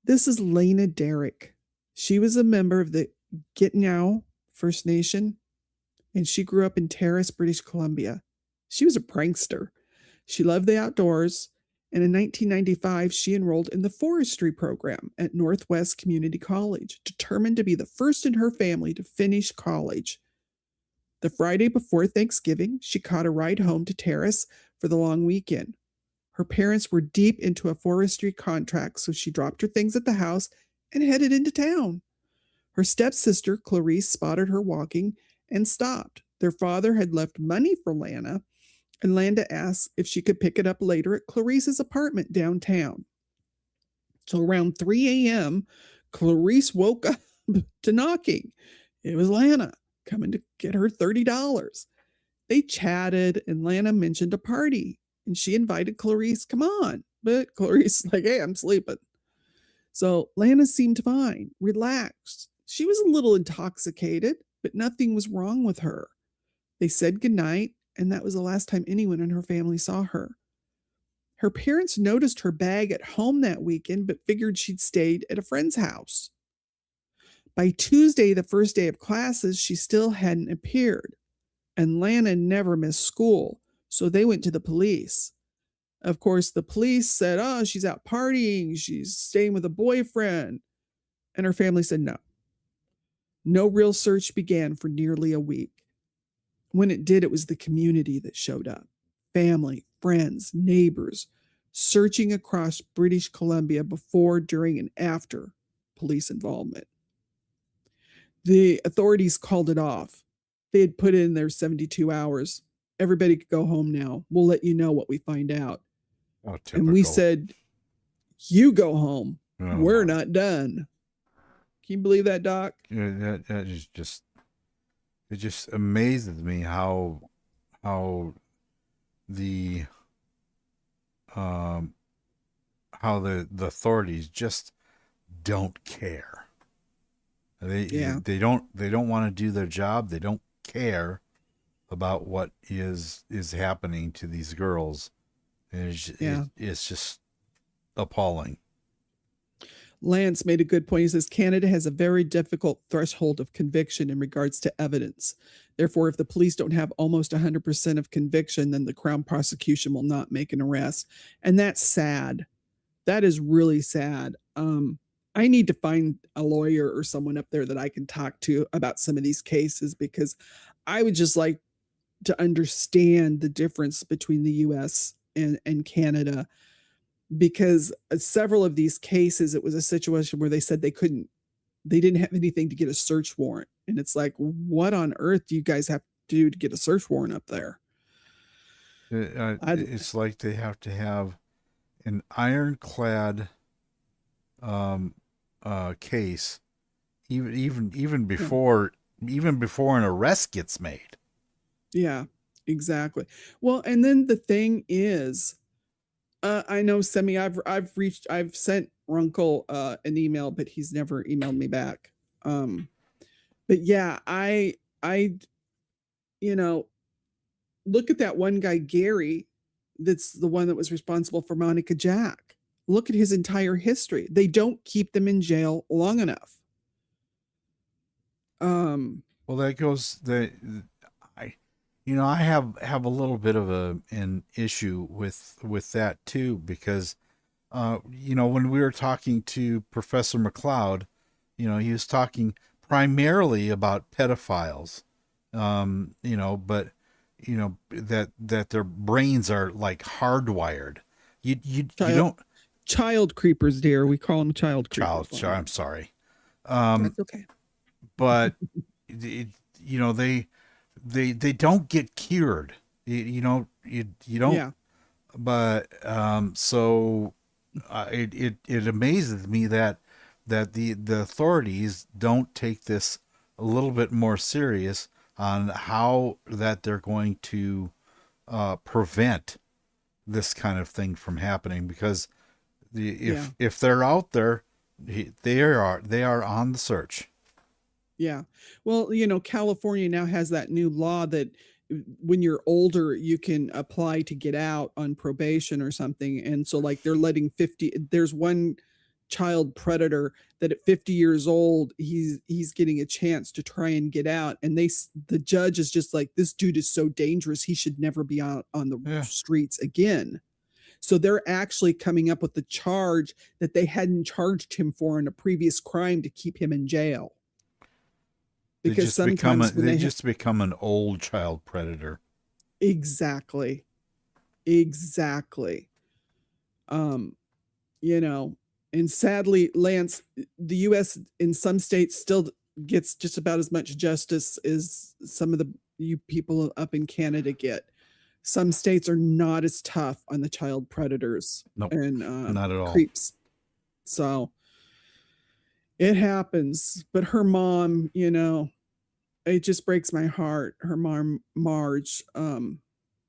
This is Lena Derrick. She was a member of the Gitnao First Nation, and she grew up in Terrace, British Columbia. She was a prankster. She loved the outdoors, and in 1995, she enrolled in the forestry program at Northwest Community College, determined to be the first in her family to finish college. The Friday before Thanksgiving, she caught a ride home to Terrace for the long weekend. Her parents were deep into a forestry contract, so she dropped her things at the house and headed into town. Her stepsister, Clarice, spotted her walking and stopped. Their father had left money for Lana, and Lana asked if she could pick it up later at Clarice's apartment downtown. So around 3 a.m., Clarice woke up to knocking. It was Lana coming to get her $30. They chatted, and Lana mentioned a party, and she invited Clarice, come on. But Clarice was like, hey, I'm sleeping. So Lana seemed fine, relaxed. She was a little intoxicated, but nothing was wrong with her. They said goodnight, and that was the last time anyone in her family saw her. Her parents noticed her bag at home that weekend, but figured she'd stayed at a friend's house. By Tuesday, the first day of classes, she still hadn't appeared, and Lana never missed school, so they went to the police. Of course, the police said, oh, she's out partying, she's staying with a boyfriend, and her family said no. No real search began for nearly a week. When it did, it was the community that showed up. Family, friends, neighbors, searching across British Columbia before, during, and after police involvement. The authorities called it off. They had put in their 72 hours. Everybody could go home now. We'll let you know what we find out. Oh, and we said, you go home. Oh, we're not done. Can you believe that, Doc? Yeah, that is just, it just amazes me how the authorities just don't care. They don't want to do their job. They don't care about what is happening to these girls. It's just appalling. Lance made a good point. He says Canada has a very difficult threshold of conviction in regards to evidence. Therefore, if the police don't have almost 100% of conviction, then the Crown prosecution will not make an arrest. And that's sad. That is really sad. I need to find a lawyer or someone up there that I can talk to about some of these cases, because I would just like to understand the difference between the U.S. and Canada. Because several of these cases, it was a situation where they said they didn't have anything to get a search warrant. And it's like, what on earth do you guys have to do to get a search warrant up there? It's like they have to have an ironclad case, even before an arrest gets made. Yeah, exactly. Well, and then the thing is, I know I've sent Runkle an email, but he's never emailed me back. But yeah, I you know, look at that one guy, Gary, that's the one that was responsible for Monica Jack. Look at his entire history. They don't keep them in jail long enough. Well, that goes I, I have a little bit of an issue with that too, because when we were talking to Professor McLeod, he was talking primarily about pedophiles, but that their brains are like hardwired. You don't child creepers, dear. We call them child creepers. I'm sorry. That's okay. But they don't get cured. You don't. Yeah. But so it amazes me that the authorities don't take this a little bit more serious on how that they're going to prevent this kind of thing from happening, because if they're out there, they are on the search. Yeah. Well, California now has that new law that when you're older, you can apply to get out on probation or something. And so like they're letting there's one child predator that at 50 years old, he's getting a chance to try and get out. And the judge is just like, this dude is so dangerous. He should never be out on the streets again. So they're actually coming up with the charge that they hadn't charged him for in a previous crime to keep him in jail. Because sometimes they just become an old child predator. Exactly. And sadly, Lance, the U.S. in some states still gets just about as much justice as some of you people up in Canada get. Some states are not as tough on the child predators and not at all. Creeps. So it happens. But her mom, it just breaks my heart. Her mom, Marge,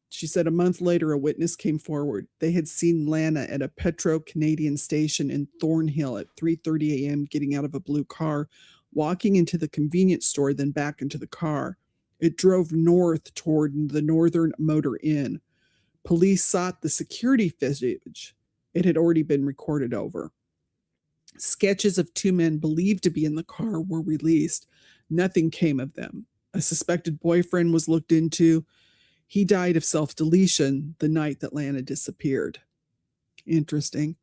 she said a month later, a witness came forward. They had seen Lana at a Petro-Canadian station in Thornhill at 3:30 a.m. getting out of a blue car, walking into the convenience store, then back into the car. It drove north toward the Northern Motor Inn. Police sought the security footage. It had already been recorded over. Sketches of two men believed to be in the car were released. Nothing came of them. A suspected boyfriend was looked into. He died of self-deletion the night that Lana disappeared. Interesting.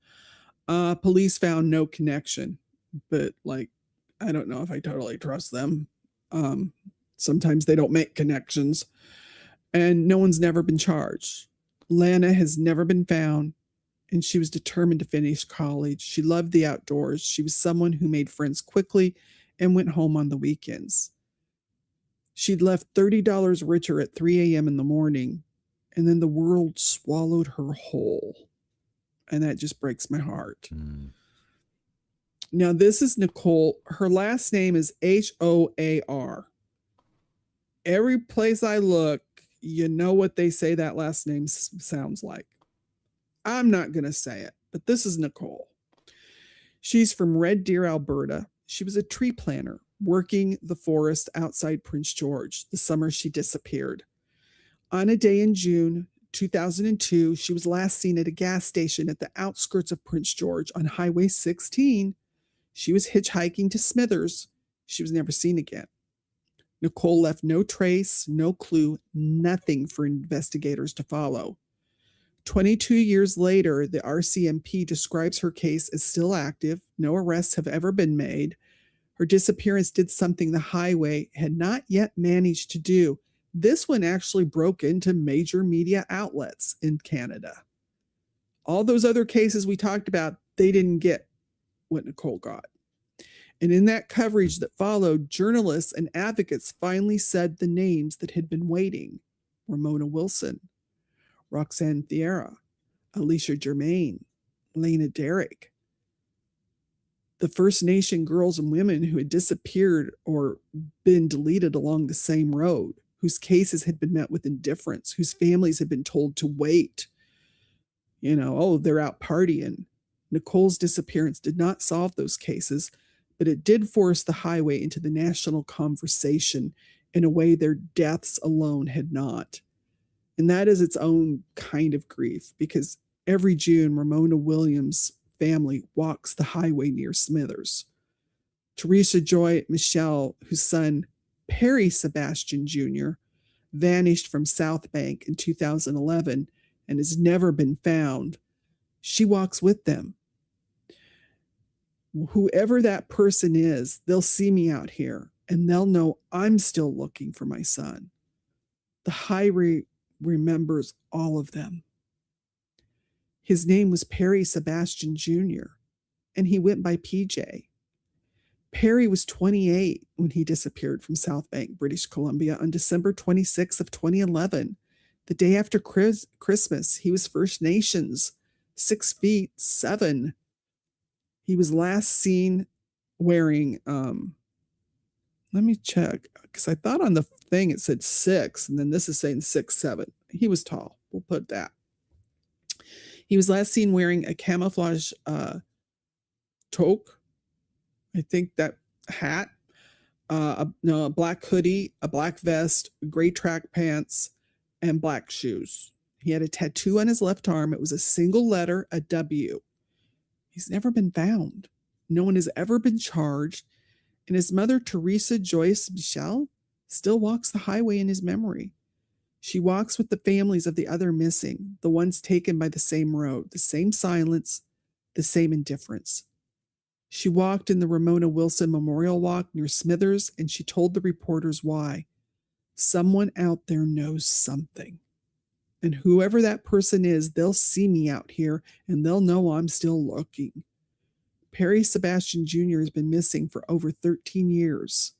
Police found no connection, but I don't know if I totally trust them. Sometimes they don't make connections, and no one's never been charged. Lana has never been found, and she was determined to finish college. She loved the outdoors. She was someone who made friends quickly and went home on the weekends. She'd left $30 richer at 3 a.m. in the morning, and then the world swallowed her whole. And that just breaks my heart. Now, this is Nicole. Her last name is Hoar. Every place I look, you know what they say that last name sounds like. I'm not going to say it, but this is Nicole. She's from Red Deer, Alberta. She was a tree planter working the forest outside Prince George the summer she disappeared. On a day in June 2002, she was last seen at a gas station at the outskirts of Prince George on Highway 16. She was hitchhiking to Smithers. She was never seen again. Nicole left no trace, no clue, nothing for investigators to follow. 22 years later, the RCMP describes her case as still active. No arrests have ever been made. Her disappearance did something the highway had not yet managed to do. This one actually broke into major media outlets in Canada. All those other cases we talked about, they didn't get what Nicole got. And in that coverage that followed, journalists and advocates finally said the names that had been waiting. Ramona Wilson, Roxanne Thierra, Alicia Germain, Lena Derrick. The First Nation girls and women who had disappeared or been deleted along the same road, whose cases had been met with indifference, whose families had been told to wait. Oh, they're out partying. Nicole's disappearance did not solve those cases, but it did force the highway into the national conversation in a way their deaths alone had not. And that is its own kind of grief, because every June, Ramona Williams' family walks the highway near Smithers. Teresa Joy Michelle, whose son, Perry Sebastian Jr., vanished from South Bank in 2011 and has never been found, she walks with them. Whoever that person is, they'll see me out here and they'll know I'm still looking for my son. The highway remembers all of them. His name was Perry Sebastian Jr., and he went by PJ. Perry was 28 when he disappeared from South Bank, British Columbia on December 26th of 2011. The day after Christmas, he was First Nations, 6'7". He was last seen wearing, let me check, because I thought on the thing it said 6, and then this is saying 6'7". He was tall. We'll put that. He was last seen wearing a camouflage toque, I think that hat, a black hoodie, a black vest, gray track pants, and black shoes. He had a tattoo on his left arm. It was a single letter, a W. He's never been found. No one has ever been charged. And his mother, Teresa Joyce Michelle, still walks the highway in his memory. She walks with the families of the other missing, the ones taken by the same road, the same silence, the same indifference. She walked in the Ramona Wilson Memorial Walk near Smithers, and she told the reporters why. Someone out there knows something. And whoever that person is, they'll see me out here, and they'll know I'm still looking. Perry Sebastian Jr. has been missing for over 13 years.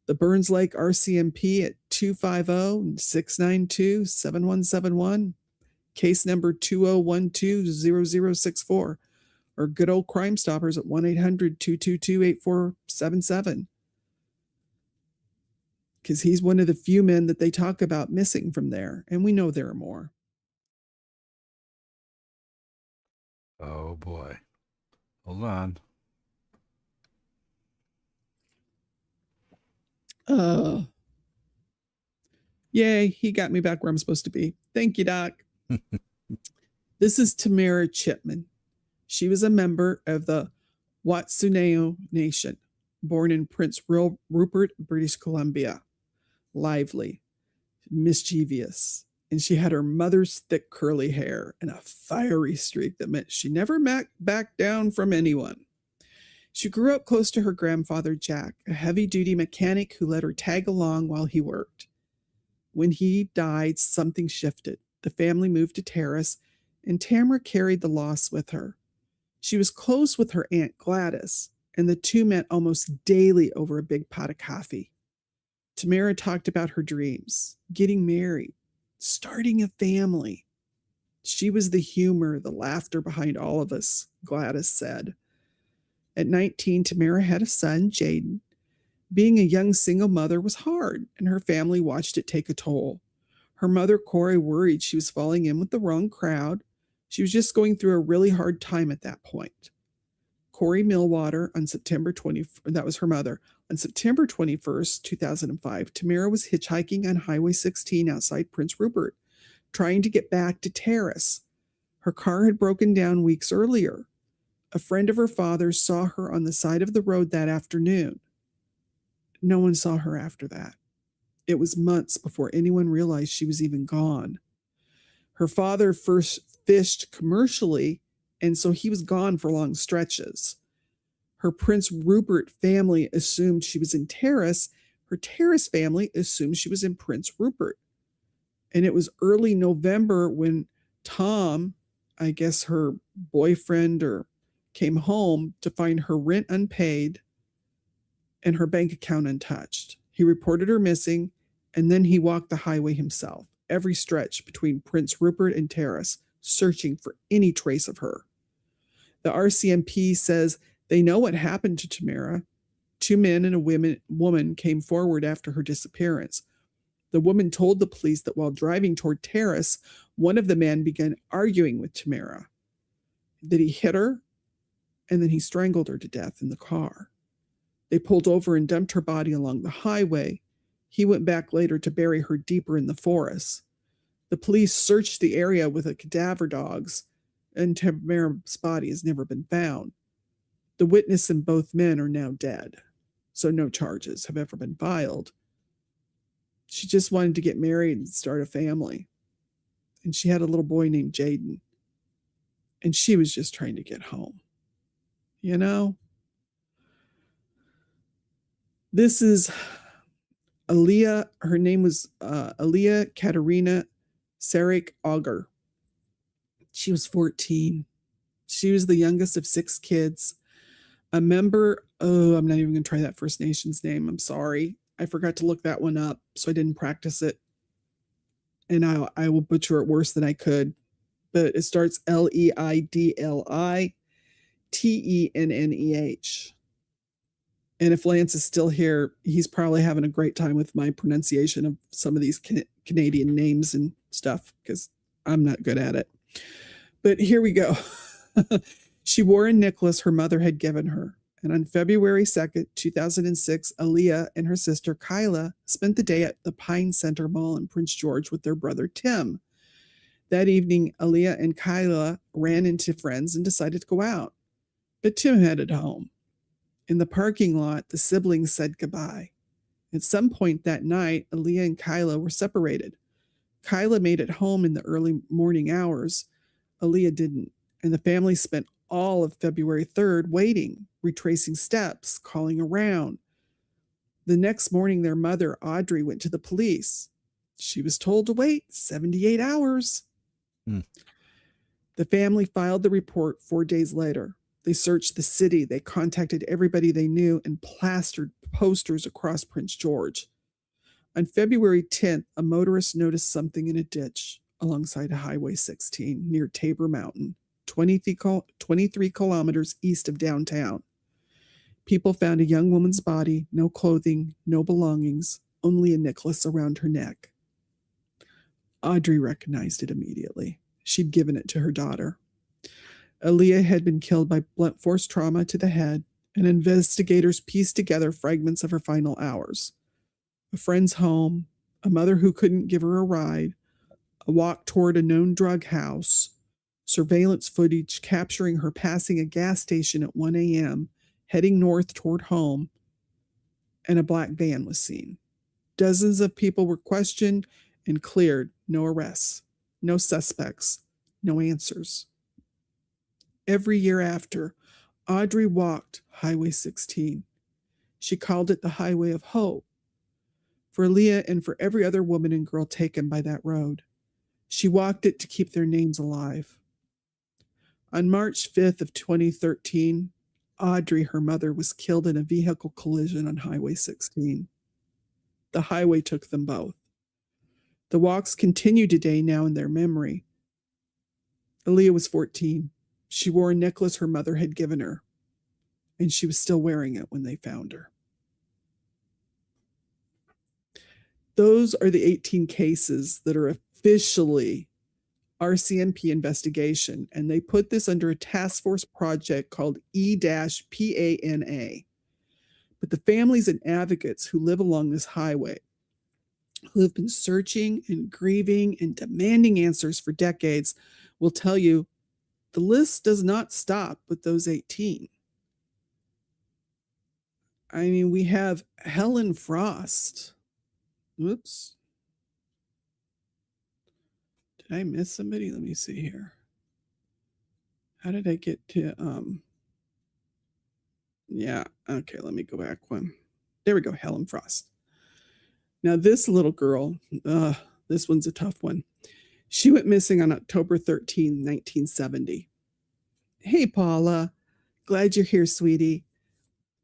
The Burns Lake RCMP at 250-692-7171, case number 2012-0064, or good old Crime Stoppers at 1-800-222-8477. Because he's one of the few men that they talk about missing from there, and we know there are more. Oh boy. Hold on. Yay, he got me back where I'm supposed to be. Thank you, Doc. This is Tamara Chipman. She was a member of the Watsuneo Nation, born in Prince Rupert, British Columbia. Lively, mischievous, and she had her mother's thick curly hair and a fiery streak that meant she never backed down from anyone. She grew up close to her grandfather, Jack, a heavy-duty mechanic who let her tag along while he worked. When he died, something shifted. The family moved to Terrace, and Tamara carried the loss with her. She was close with her Aunt Gladys, and the two met almost daily over a big pot of coffee. Tamara talked about her dreams, getting married, starting a family. She was the humor, the laughter behind all of us, Gladys said. At 19, Tamara had a son, Jaden. Being a young single mother was hard, and her family watched it take a toll. Her mother, Corey, worried she was falling in with the wrong crowd. She was just going through a really hard time at that point. Corey Millwater on September 20th, that was her mother. On September 21st, 2005, Tamara was hitchhiking on Highway 16 outside Prince Rupert, trying to get back to Terrace. Her car had broken down weeks earlier. A friend of her father's saw her on the side of the road that afternoon. No one saw her after that. It was months before anyone realized she was even gone. Her father first fished commercially, and so he was gone for long stretches. Her Prince Rupert family assumed she was in Terrace. Her Terrace family assumed she was in Prince Rupert. And it was early November when Tom, I guess her boyfriend, came home to find her rent unpaid and her bank account untouched. He reported her missing, and then he walked the highway himself, every stretch between Prince Rupert and Terrace, searching for any trace of her. The RCMP says they know what happened to Tamara. 2 men and a woman came forward after her disappearance. The woman told the police that while driving toward Terrace, one of the men began arguing with Tamara, that he hit her, and then he strangled her to death in the car. They pulled over and dumped her body along the highway. He went back later to bury her deeper in the forest. The police searched the area with the cadaver dogs, and Tamara's body has never been found. The witness and both men are now dead, so no charges have ever been filed. She just wanted to get married and start a family. And she had a little boy named Jaden. And she was just trying to get home. You know? This is Aaliyah. Her name was Aaliyah Katerina Sarek Auger. She was 14. She was the youngest of 6 kids. A member, I'm not even going to try that First Nations name. I'm sorry. I forgot to look that one up, so I didn't practice it. And I will butcher it worse than I could. But it starts Leidlitenneh. And if Lance is still here, he's probably having a great time with my pronunciation of some of these Canadian names and stuff, because I'm not good at it. But here we go. She wore a necklace her mother had given her. And on February 2nd, 2006, Aaliyah and her sister Kyla spent the day at the Pine Center Mall in Prince George with their brother Tim. That evening, Aaliyah and Kyla ran into friends and decided to go out. But Tim headed home. In the parking lot, the siblings said goodbye. At some point that night, Aaliyah and Kyla were separated. Kyla made it home in the early morning hours. Aaliyah didn't, and the family spent all of February 3rd waiting, retracing steps, calling around. The next morning, their mother, Audrey, went to the police. She was told to wait 78 hours. The family filed the report 4 days later. They searched the city. They contacted everybody they knew and plastered posters across Prince George. On February 10th, a motorist noticed something in a ditch alongside Highway 16 near Tabor Mountain, 23 kilometers east of downtown. People found a young woman's body, no clothing, no belongings, only a necklace around her neck. Audrey recognized it immediately. She'd given it to her daughter. Aaliyah had been killed by blunt force trauma to the head, and investigators pieced together fragments of her final hours. A friend's home, a mother who couldn't give her a ride, a walk toward a known drug house, surveillance footage capturing her passing a gas station at 1 a.m., heading north toward home, and a black van was seen. Dozens of people were questioned and cleared. No arrests, no suspects, no answers. Every year after, Audrey walked Highway 16. She called it the Highway of Hope for Aaliyah and for every other woman and girl taken by that road. She walked it to keep their names alive. On March 5th of 2013, Audrey, her mother, was killed in a vehicle collision on Highway 16. The highway took them both. The walks continue today now in their memory. Aaliyah was 14. She wore a necklace her mother had given her, and she was still wearing it when they found her. Those are the 18 cases that are officially RCMP investigation, and they put this under a task force project called E-PANA. But the families and advocates who live along this highway, who have been searching and grieving and demanding answers for decades, will tell you the list does not stop with those 18. I mean, we have Helen Frost. Oops. Did I miss somebody? Let me see here. How did I get to, yeah, okay, let me go back one. There we go, Helen Frost. Now this little girl, this one's a tough one. She went missing on October 13, 1970. Hey, Paula. Glad you're here, sweetie.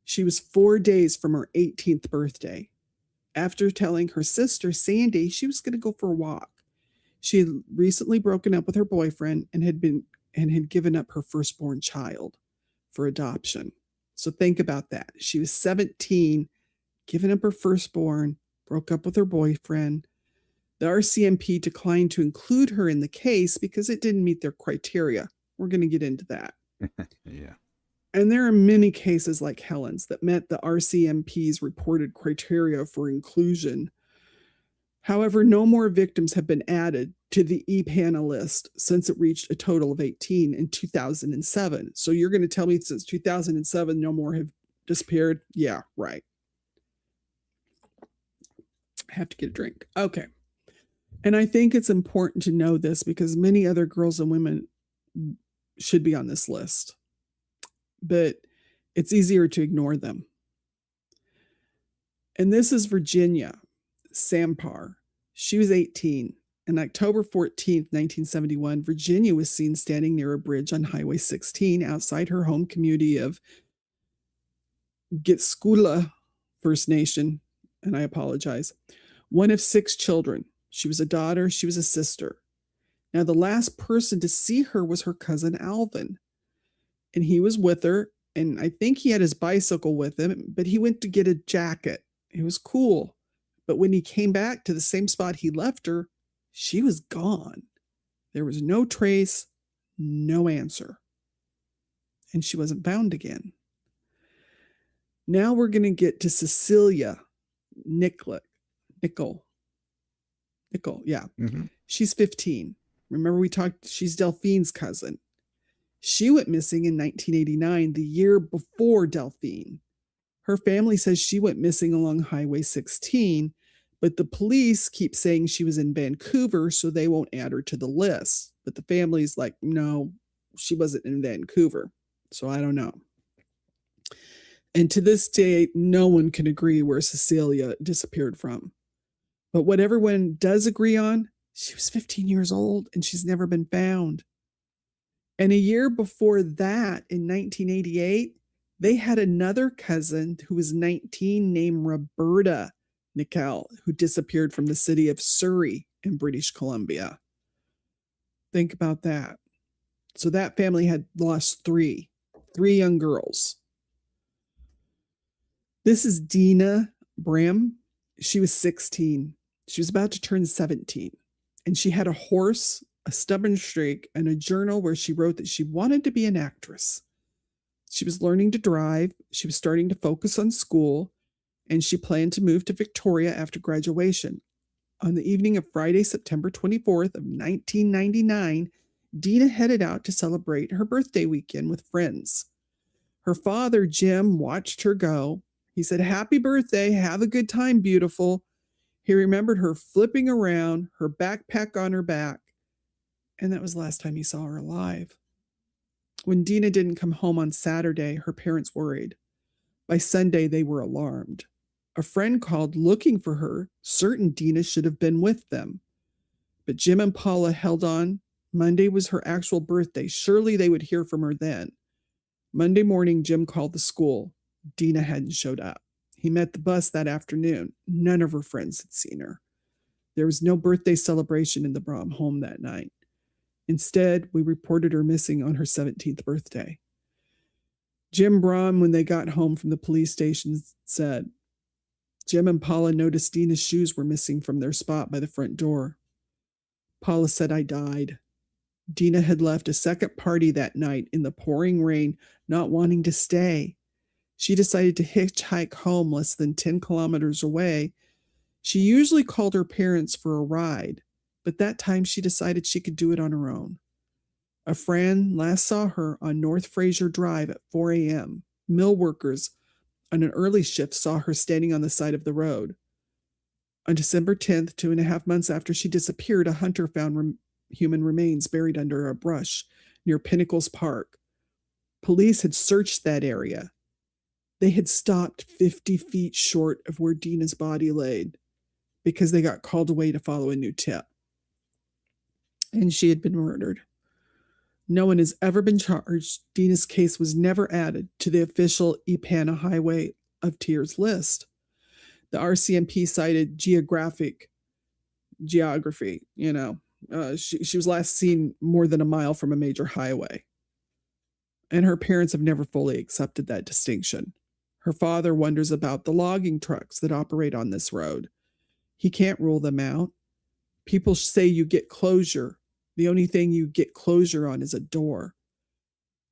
She was 4 days from her 18th birthday. After telling her sister, Sandy, she was going to go for a walk. She had recently broken up with her boyfriend and had given up her firstborn child for adoption. So think about that. She was 17, given up her firstborn, broke up with her boyfriend, The RCMP declined to include her in the case because it didn't meet their criteria. We're going to get into that. Yeah. And there are many cases like Helen's that met the RCMP's reported criteria for inclusion. However, no more victims have been added to the E-PANA list since it reached a total of 18 in 2007. So you're going to tell me since 2007, no more have disappeared? Yeah, right. I have to get a drink. Okay. And I think it's important to know this because many other girls and women should be on this list, but it's easier to ignore them. And this is Virginia Sampar. She was 18. On October 14th, 1971, Virginia was seen standing near a bridge on Highway 16 outside her home community of Gitskula First Nation, and I apologize, one of 6 children. She was a daughter, she was a sister. Now, the last person to see her was her cousin Alvin, and he was with her, and I think he had his bicycle with him, but he went to get a jacket. It was cool. But when he came back to the same spot he left her, she was gone. There was no trace, no answer. And she wasn't found again. Now we're going to get to Cecilia Nickel, yeah. Mm-hmm. She's 15. Remember we talked, she's Delphine's cousin. She went missing in 1989, the year before Delphine. Her family says she went missing along Highway 16, but the police keep saying she was in Vancouver, so they won't add her to the list. But the family's like, no, she wasn't in Vancouver. So I don't know. And to this day, no one can agree where Cecilia disappeared from. But what everyone does agree on, she was 15 years old and she's never been found. And a year before that, in 1988, they had another cousin who was 19 named Roberta Nickel, who disappeared from the city of Surrey in British Columbia. Think about that. So that family had lost three young girls. This is Dina Bram. She was 16. She was about to turn 17. And she had a horse, a stubborn streak, and a journal where she wrote that she wanted to be an actress. She was learning to drive. She was starting to focus on school. And she planned to move to Victoria after graduation. On the evening of Friday, September 24th of 1999, Dina headed out to celebrate her birthday weekend with friends. Her father, Jim, watched her go. He said, "Happy birthday. Have a good time, beautiful." He remembered her flipping around, her backpack on her back. And that was the last time he saw her alive. When Dina didn't come home on Saturday, her parents worried. By Sunday, they were alarmed. A friend called looking for her, certain Dina should have been with them. But Jim and Paula held on. Monday was her actual birthday. Surely they would hear from her then. Monday morning, Jim called the school. Dina hadn't showed up. He met the bus that afternoon. None of her friends had seen her. There was no birthday celebration in the Brom home that night. Instead, we reported her missing on her 17th birthday. Jim Brom, when they got home from the police station, said, Jim and Paula noticed Dina's shoes were missing from their spot by the front door. Paula said, "I died." Dina had left a second party that night in the pouring rain, not wanting to stay. She decided to hitchhike home less than 10 kilometers away. She usually called her parents for a ride, but that time she decided she could do it on her own. A friend last saw her on North Fraser Drive at 4 a.m. Mill workers on an early shift saw her standing on the side of the road. On December 10th, 2.5 months after she disappeared, a hunter found human remains buried under a brush near Pinnacles Park. Police had searched that area. They had stopped 50 feet short of where Dina's body laid because they got called away to follow a new tip. And she had been murdered. No one has ever been charged. Dina's case was never added to the official E-PANA Highway of Tears list. The RCMP cited geography. She was last seen more than a mile from a major highway. And her parents have never fully accepted that distinction. Her father wonders about the logging trucks that operate on this road. He can't rule them out. People say you get closure. The only thing you get closure on is a door.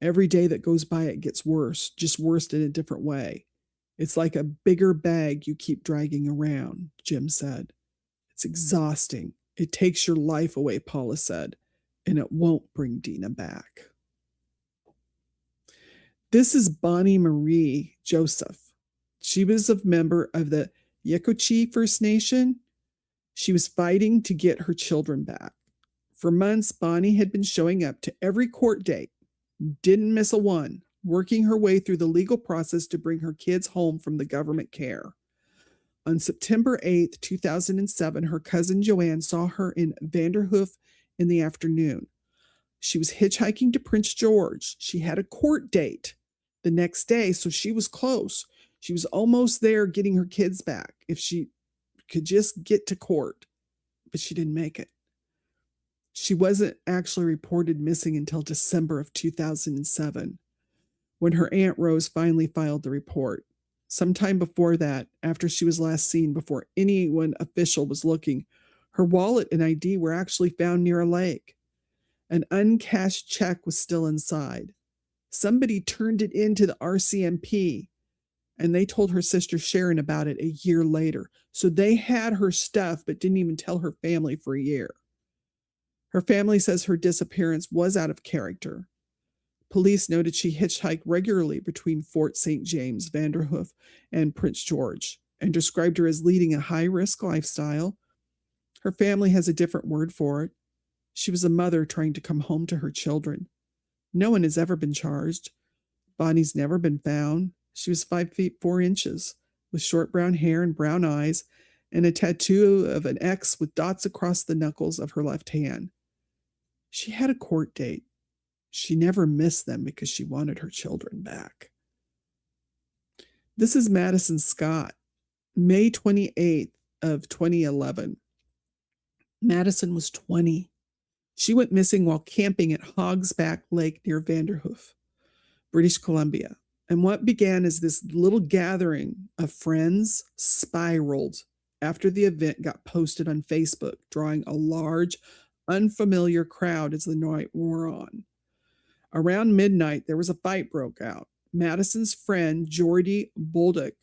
Every day that goes by, it gets worse, just worse in a different way. It's like a bigger bag you keep dragging around, Jim said. It's exhausting. It takes your life away, Paula said, and it won't bring Dina back. This is Bonnie Marie Joseph. She was a member of the Yekoochee First Nation. She was fighting to get her children back. For months, Bonnie had been showing up to every court date, didn't miss a one, working her way through the legal process to bring her kids home from the government care. On September 8th, 2007, her cousin Joanne saw her in Vanderhoof in the afternoon. She was hitchhiking to Prince George. She had a court date the next day, so she was close. She was almost there getting her kids back if she could just get to court, but she didn't make it. She wasn't actually reported missing until December of 2007, when her Aunt Rose finally filed the report. Sometime before that, after she was last seen, before anyone official was looking, her wallet and ID were actually found near a lake. An uncashed check was still inside. Somebody turned it into the RCMP, and they told her sister Sharon about it a year later. So they had her stuff, but didn't even tell her family for a year. Her family says her disappearance was out of character. Police noted she hitchhiked regularly between Fort St. James, Vanderhoof, and Prince George, and described her as leading a high-risk lifestyle. Her family has a different word for it. She was a mother trying to come home to her children. No one has ever been charged. Bonnie's never been found. She was 5 feet 4 inches, with short brown hair and brown eyes, and a tattoo of an X with dots across the knuckles of her left hand. She had a court date. She never missed them because she wanted her children back. This is Madison Scott, May 28th of 2011. Madison was 20. She went missing while camping at Hogsback Lake near Vanderhoof, British Columbia. And what began as this little gathering of friends spiraled after the event got posted on Facebook, drawing a large, unfamiliar crowd as the night wore on. Around midnight, there was a fight broke out. Madison's friend, Jordy Bolduc,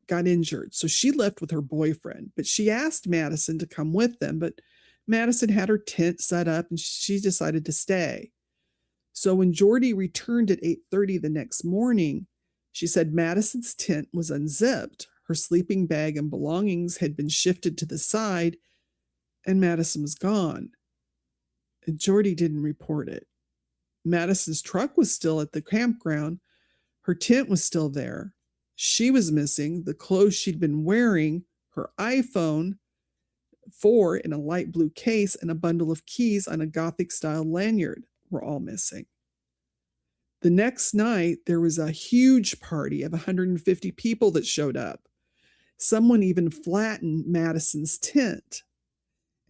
got injured, so she left with her boyfriend. But she asked Madison to come with them, but Madison had her tent set up, and she decided to stay. So when Jordy returned at 8:30 the next morning, she said Madison's tent was unzipped. Her sleeping bag and belongings had been shifted to the side, and Madison was gone. And Jordy didn't report it. Madison's truck was still at the campground. Her tent was still there. She was missing. The clothes she'd been wearing, her iPhone 4 in a light blue case, and a bundle of keys on a Gothic-style lanyard were all missing. The next night, there was a huge party of 150 people that showed up. Someone even flattened Madison's tent.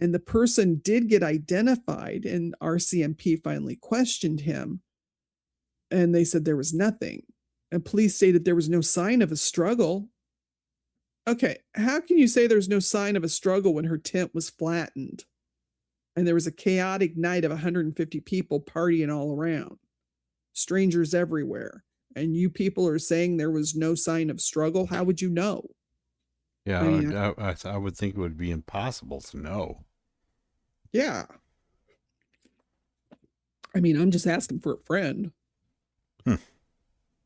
And the person did get identified, and RCMP finally questioned him. And they said there was nothing. And police stated there was no sign of a struggle. Okay, how can you say there's no sign of a struggle when her tent was flattened? And there was a chaotic night of 150 people partying all around. Strangers everywhere. And you people are saying there was no sign of struggle? How would you know? Yeah, I would think it would be impossible to know. Yeah. I mean, I'm just asking for a friend.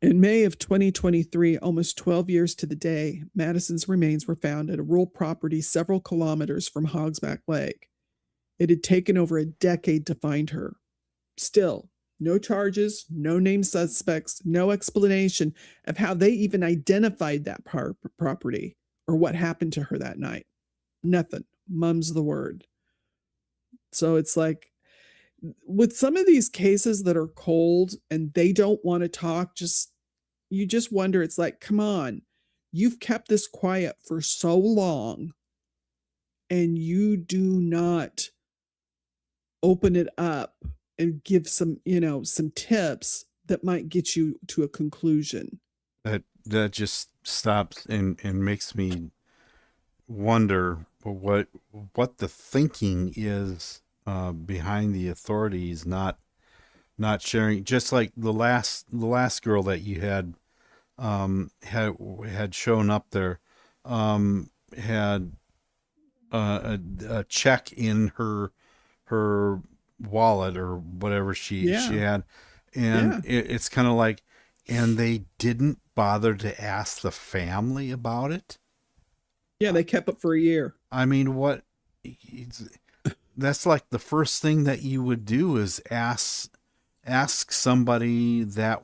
In May of 2023, almost 12 years to the day, Madison's remains were found at a rural property several kilometers from Hogsback Lake. It had taken over a decade to find her. Still, no charges, no named suspects, no explanation of how they even identified that property or what happened to her that night. Nothing. Mum's the word. So it's like, with some of these cases that are cold and they don't want to talk, you just wonder, it's like, come on, you've kept this quiet for so long and you do not open it up and give some tips that might get you to a conclusion. That just stops and makes me wonder what the thinking is behind the authorities not sharing. Just like the last girl that you had shown up there, had a check in her wallet or whatever she had, and it's kind of like, and they didn't bother to ask the family about it. Yeah, they kept it for a year. I mean, that's like the first thing that you would do is ask somebody that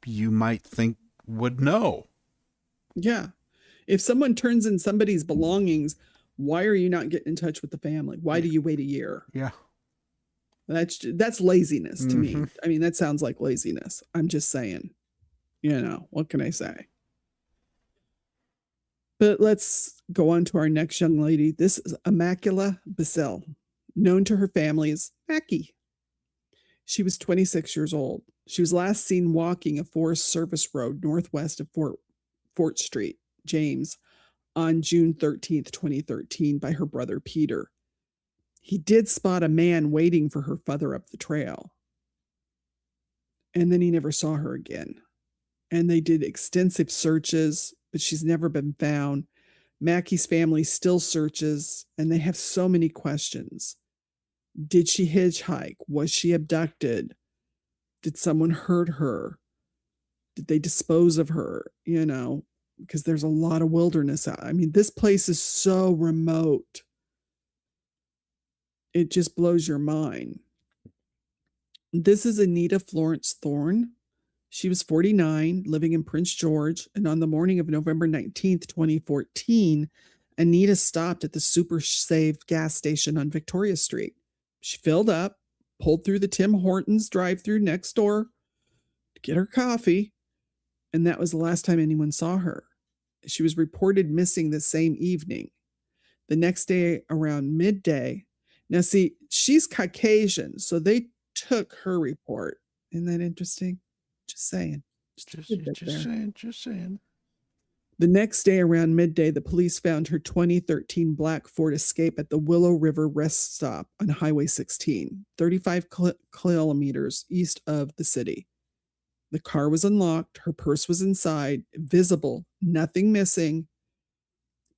you might think would know. Yeah. If someone turns in somebody's belongings, why are you not getting in touch with the family? Why do you wait a year? Yeah. That's laziness to me. I mean, that sounds like laziness. I'm just saying, what can I say? But let's go on to our next young lady. This is Immaculata Bissell, known to her family as Mackie. She was 26 years old. She was last seen walking a Forest Service road northwest of Fort Street, James, on June 13th, 2013, by her brother Peter. He did spot a man waiting for her further up the trail. And then he never saw her again. And they did extensive searches, but she's never been found. Mackie's family still searches, and they have so many questions. Did she hitchhike? Was she abducted? Did someone hurt her? Did they dispose of her? Because there's a lot of wilderness out. I mean, this place is so remote. It just blows your mind. This is Anita Florence Thorne. She was 49, living in Prince George, and on the morning of November 19th, 2014, Anita stopped at the Super Save gas station on Victoria Street. She filled up, pulled through the Tim Hortons drive-thru next door to get her coffee, and that was the last time anyone saw her. She was reported missing the same evening. The next day around midday, now see, she's Caucasian, so they took her report. Isn't that interesting? Just saying. Just saying. The next day around midday, the police found her 2013 black Ford Escape at the Willow River rest stop on Highway 16, 35 kilometers east of the city. The car was unlocked. Her purse was inside, visible, nothing missing.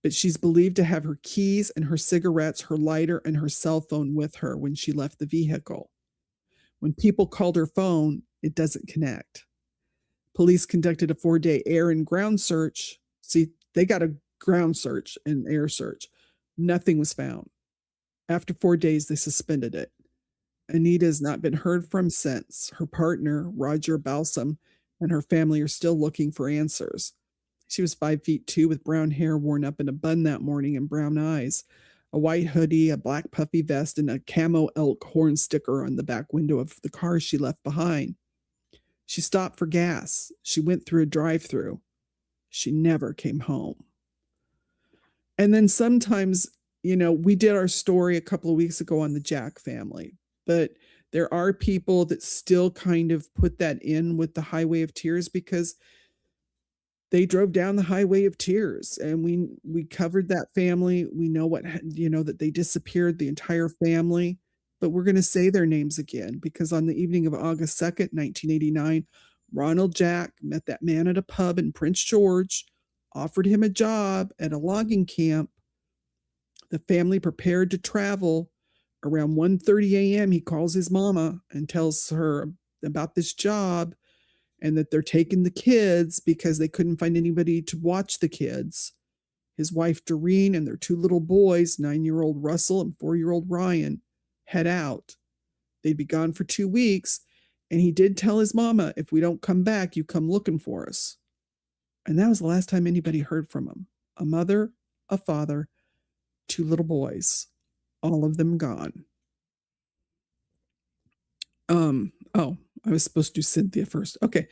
But she's believed to have her keys and her cigarettes, her lighter, and her cell phone with her when she left the vehicle. When people called her phone, it doesn't connect. Police conducted a 4-day air and ground search. See, they got a ground search and air search. Nothing was found. After 4 days, they suspended it. Anita has not been heard from since. Her partner, Roger Balsam, and her family are still looking for answers. She was 5'2" with brown hair worn up in a bun that morning and brown eyes, a white hoodie, a black puffy vest, and a camo elk horn sticker on the back window of the car she left behind. She stopped for gas. She went through a drive-thru. She never came home. And then sometimes, we did our story a couple of weeks ago on the Jack family, but there are people that still kind of put that in with the Highway of Tears because they drove down the Highway of Tears, and we covered that family. We know that they disappeared, the entire family, but we're going to say their names again because on the evening of August 2nd, 1989, Ronald Jack met that man at a pub in Prince George, offered him a job at a logging camp. The family prepared to travel. Around 1:30 a.m., he calls his mama and tells her about this job and that they're taking the kids because they couldn't find anybody to watch the kids. His wife, Doreen, and their 2 little boys, 9-year-old Russell and 4-year-old Ryan, head out. They'd be gone for 2 weeks, and he did tell his mama, if we don't come back, you come looking for us. And that was the last time anybody heard from him. A mother, a father, 2 little boys, all of them gone. I was supposed to do Cynthia first. Okay.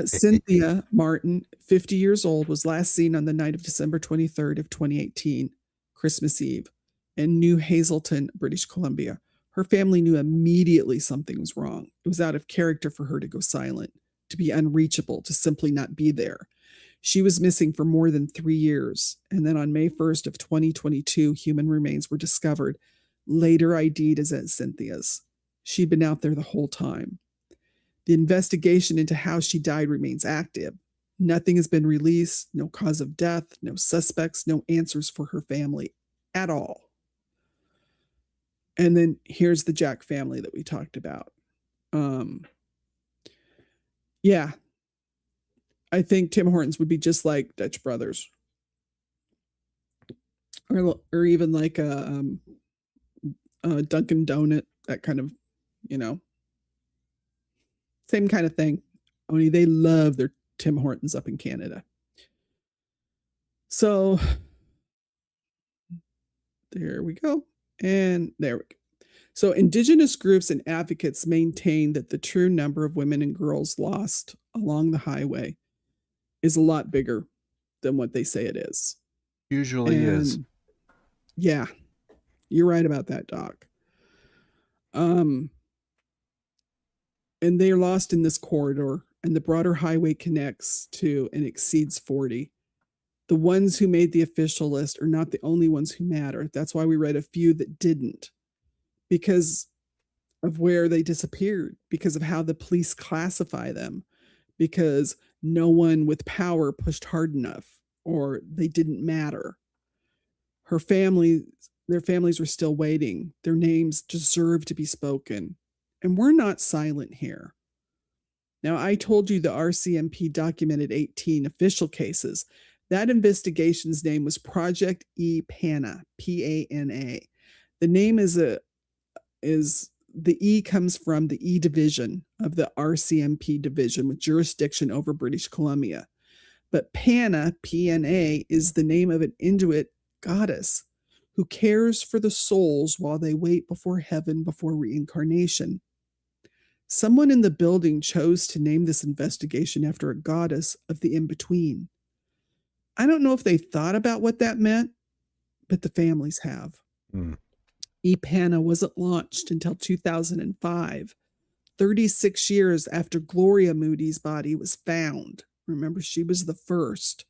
Cynthia Martin, 50 years old, was last seen on the night of December 23rd of 2018, Christmas Eve, in New Hazelton, British Columbia. Her family knew immediately something was wrong. It was out of character for her to go silent, to be unreachable, to simply not be there. She was missing for more than 3 years. And then on May 1st of 2022, human remains were discovered, later ID'd as Cynthia's. She'd been out there the whole time. The investigation into how she died remains active. Nothing has been released, no cause of death, no suspects, no answers for her family at all. And then here's the Jack family that we talked about. Yeah, I think Tim Hortons would be just like Dutch Brothers, or even like a Dunkin' Donut, that kind of, same kind of thing. Only they love their Tim Hortons up in Canada. So there we go. And there we go. So Indigenous groups and advocates maintain that the true number of women and girls lost along the highway is a lot bigger than what they say it is. Usually is. Yeah, you're right about that, Doc. And they are lost in this corridor, and the broader highway connects to and exceeds 40. The ones who made the official list are not the only ones who matter. That's why we read a few that didn't, because of where they disappeared, because of how the police classify them, because no one with power pushed hard enough, or they didn't matter. Their families were still waiting. Their names deserve to be spoken. And we're not silent here. Now, I told you the RCMP documented 18 official cases. That investigation's name was Project E-PANA, P-A-N-A. The name is the E comes from the E division of the RCMP division with jurisdiction over British Columbia. But PANA, P-N-A, is the name of an Inuit goddess who cares for the souls while they wait before heaven before reincarnation. Someone in the building chose to name this investigation after a goddess of the in-between. I don't know if they thought about what that meant, but the families have. E-PANA wasn't launched until 2005, 36 years after Gloria Moody's body was found. Remember, she was the first.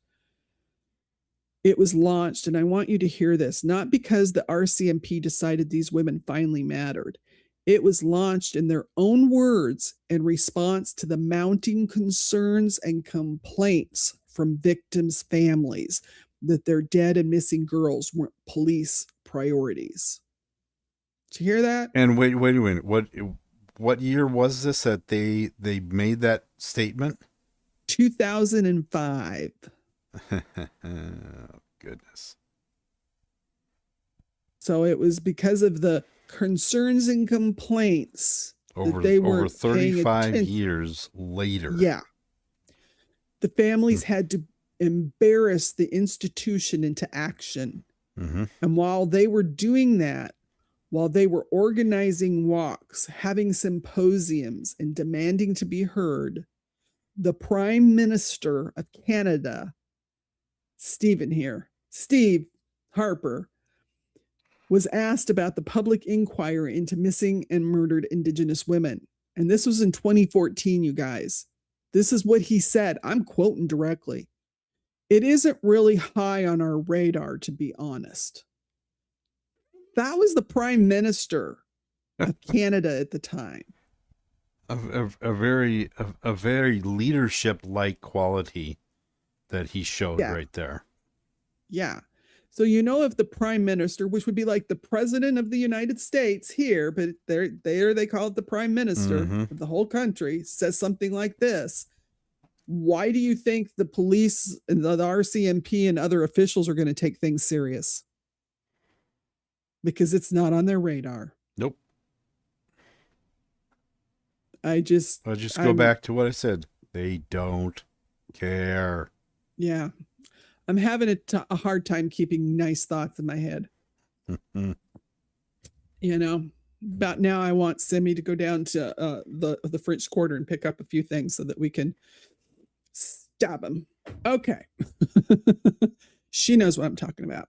It was launched, and I want you to hear this, not because the RCMP decided these women finally mattered. It was launched in their own words in response to the mounting concerns and complaints from victims' families that their dead and missing girls weren't police priorities. Did you hear that? And wait a minute. What year was this that they made that statement? 2005. Goodness. So it was because of the concerns and complaints over 35 years later. Yeah. The families had to embarrass the institution into action. Mm-hmm. And while they were doing that, while they were organizing walks, having symposiums, and demanding to be heard, the Prime Minister of Canada, Steve Harper, was asked about the public inquiry into missing and murdered Indigenous women. And this was in 2014, you guys. This is what he said. I'm quoting directly. It isn't really high on our radar, to be honest. That was the Prime Minister of Canada at the time. A very leadership-like quality that he showed right there. Yeah. So if the Prime Minister, which would be like the President of the United States here, but they call it the Prime Minister of the whole country, says something like this, why do you think the police and the RCMP and other officials are going to take things serious? Because it's not on their radar. Nope. I'll just go back to what I said. They don't care. Yeah. I'm having a hard time keeping nice thoughts in my head. About now I want Simi to go down to the French Quarter and pick up a few things so that we can stab him. Okay. She knows what I'm talking about.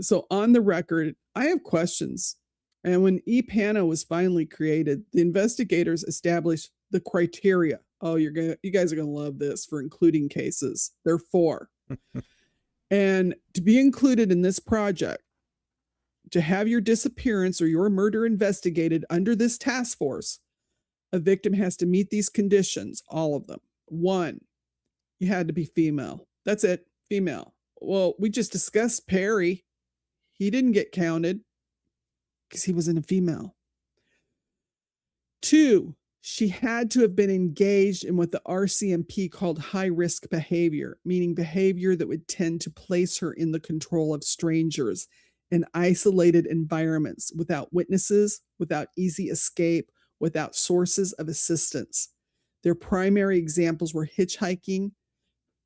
So on the record, I have questions. And when E-PANA was finally created, the investigators established the criteria Oh, you guys are gonna love this for including cases. There are 4. And to be included in this project, to have your disappearance or your murder investigated under this task force, a victim has to meet these conditions, all of them. 1, you had to be female. That's it, female. Well, we just discussed Perry. He didn't get counted because he wasn't a female. 2, she had to have been engaged in what the RCMP called high-risk behavior, meaning behavior that would tend to place her in the control of strangers in isolated environments without witnesses, without easy escape, without sources of assistance. Their primary examples were hitchhiking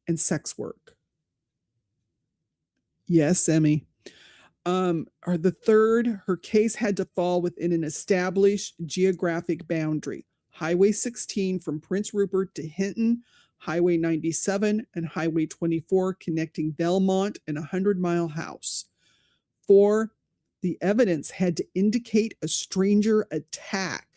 and sex work. Yes, Emmy. Or the 3rd, her case had to fall within an established geographic boundary. Highway 16 from Prince Rupert to Hinton, Highway 97 and Highway 24 connecting Belmont and 100-Mile House. 4, the evidence had to indicate a stranger attack.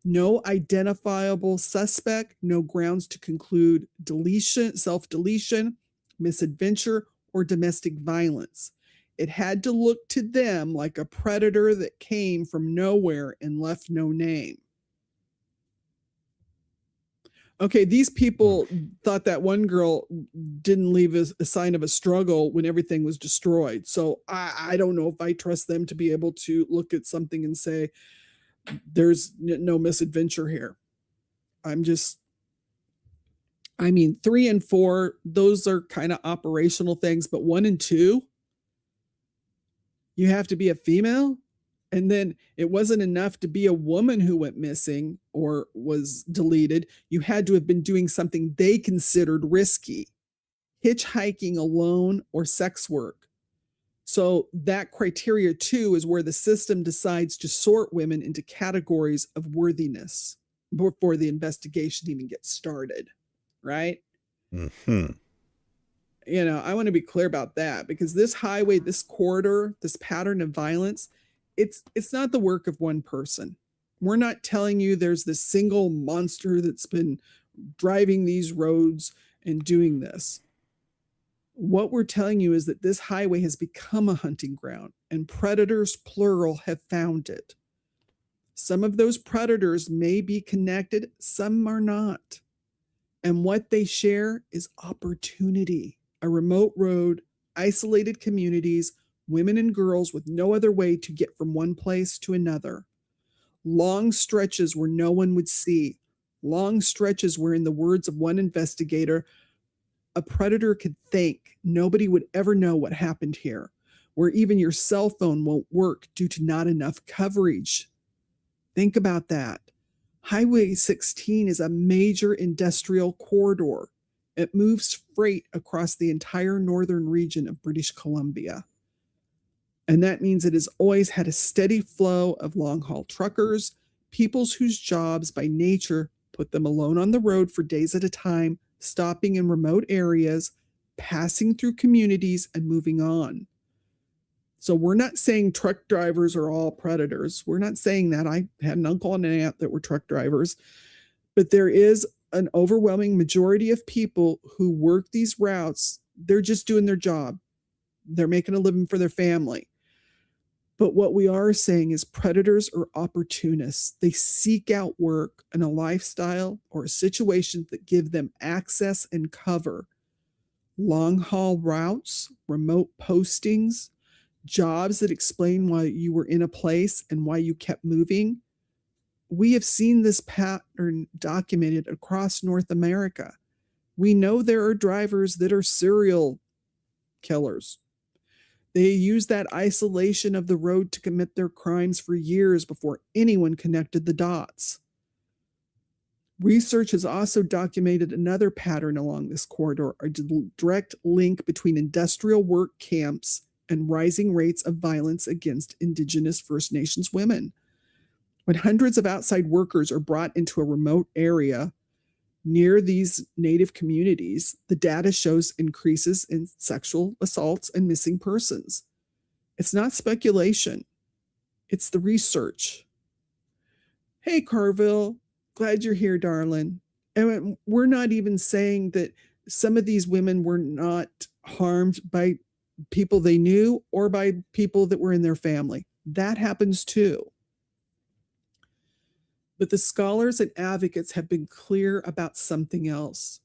No identifiable suspect, no grounds to conclude deletion, self-deletion, misadventure, or domestic violence. It had to look to them like a predator that came from nowhere and left no name. Okay, these people thought that one girl didn't leave a sign of a struggle when everything was destroyed. So I don't know if I trust them to be able to look at something and say, there's no misadventure here. I mean, 3 and 4, those are kind of operational things, but 1 and 2, you have to be a female. And then it wasn't enough to be a woman who went missing or was deleted. You had to have been doing something they considered risky, hitchhiking alone or sex work. So that criteria too is where the system decides to sort women into categories of worthiness before the investigation even gets started, right? Mm-hmm. You know, I want to be clear about that because this highway, this corridor, this pattern of violence, it's not the work of one person. We're not telling you there's this single monster that's been driving these roads and doing this. What we're telling you is that this highway has become a hunting ground and predators, plural, have found it. Some of those predators may be connected, some are not. And what they share is opportunity, a remote road, isolated communities, women and girls with no other way to get from one place to another. Long stretches where no one would see. Long stretches where, in the words of one investigator, a predator could think nobody would ever know what happened here, where even your cell phone won't work due to not enough coverage. Think about that. Highway 16 is a major industrial corridor. It moves freight across the entire northern region of British Columbia. And that means it has always had a steady flow of long-haul truckers, peoples whose jobs by nature put them alone on the road for days at a time, stopping in remote areas, passing through communities, and moving on. So we're not saying truck drivers are all predators. We're not saying that. I had an uncle and an aunt that were truck drivers. But there is an overwhelming majority of people who work these routes. They're just doing their job. They're making a living for their family. But what we are saying is predators are opportunists. They seek out work and a lifestyle or a situation that give them access and cover. Long-haul routes, remote postings, jobs that explain why you were in a place and why you kept moving. We have seen this pattern documented across North America. We know there are drivers that are serial killers. They use that isolation of the road to commit their crimes for years before anyone connected the dots. Research has also documented another pattern along this corridor, a direct link between industrial work camps and rising rates of violence against Indigenous First Nations women. When hundreds of outside workers are brought into a remote area near these Native communities, the data shows increases in sexual assaults and missing persons. It's not speculation. It's the research. Hey, Carville. Glad you're here, darling. And we're not even saying that some of these women were not harmed by people they knew or by people that were in their family. That happens too. But the scholars and advocates have been clear about something else.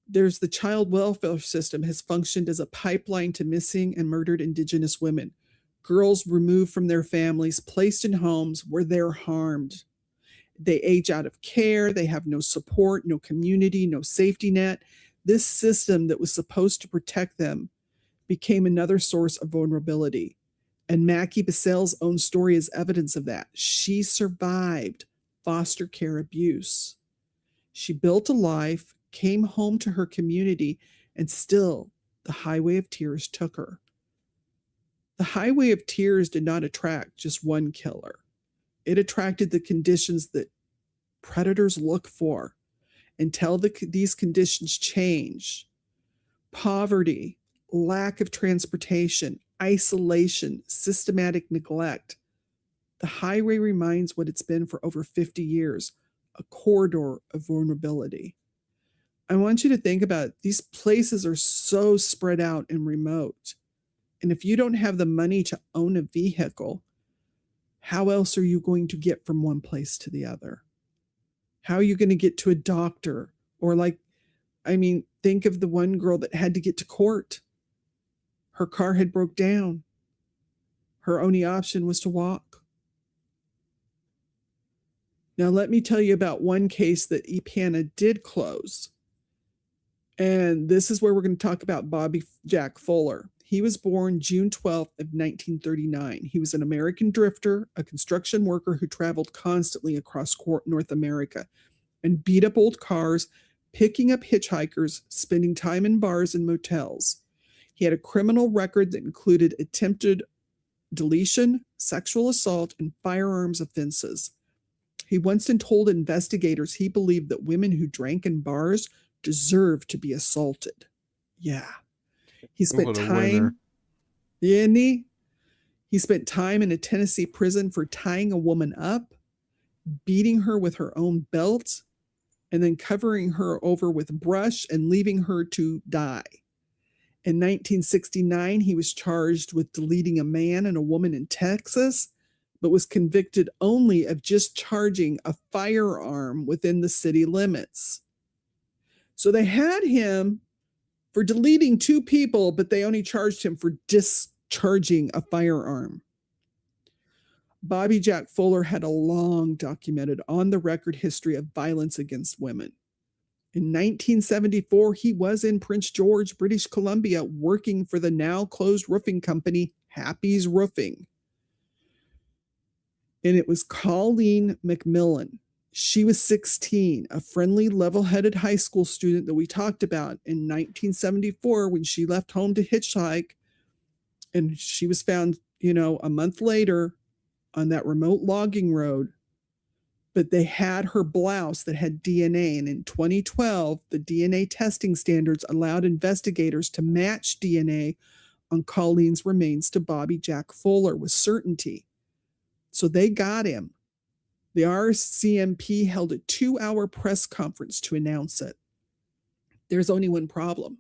There's the child welfare system has functioned as a pipeline to missing and murdered Indigenous women, girls removed from their families, placed in homes where they're harmed. They age out of care. They have no support, no community, no safety net. This system that was supposed to protect them became another source of vulnerability. And Mackie Bissell's own story is evidence of that. She survived foster care abuse. She built a life, came home to her community, and still the highway of tears took her. The highway of tears did not attract just one killer. It attracted the conditions that predators look for until these conditions change. Poverty, lack of transportation, isolation, systematic neglect. The highway remains what it's been for over 50 years, a corridor of vulnerability. I want you to think about it. These places are so spread out and remote. And if you don't have the money to own a vehicle, how else are you going to get from one place to the other? How are you going to get to a doctor? Or think of the one girl that had to get to court. Her car had broke down. Her only option was to walk. Now, let me tell you about one case that E-PANA did close. And this is where we're going to talk about Bobby Jack Fowler. He was born June 12th of 1939. He was an American drifter, a construction worker who traveled constantly across North America and beat up old cars, picking up hitchhikers, spending time in bars and motels. He had a criminal record that included attempted deletion, sexual assault, and firearms offenses. He once told investigators he believed that women who drank in bars deserved to be assaulted. Yeah. He spent time, didn't he? He spent time in a Tennessee prison for tying a woman up, beating her with her own belt, and then covering her over with brush and leaving her to die. In 1969, he was charged with deleting a man and a woman in Texas, but was convicted only of just charging a firearm within the city limits. So they had him for deleting two people, but they only charged him for discharging a firearm. Bobby Jack Fowler had a long documented on-the-record history of violence against women. In 1974, he was in Prince George, British Columbia, working for the now closed roofing company, Happy's Roofing. And it was Colleen McMillan. She was 16, a friendly, level-headed high school student that we talked about in 1974 when she left home to hitchhike. And she was found, a month later on that remote logging road. But they had her blouse that had DNA. And in 2012, the DNA testing standards allowed investigators to match DNA on Colleen's remains to Bobby Jack Fowler with certainty. So they got him. The RCMP held a 2-hour press conference to announce it. There's only one problem.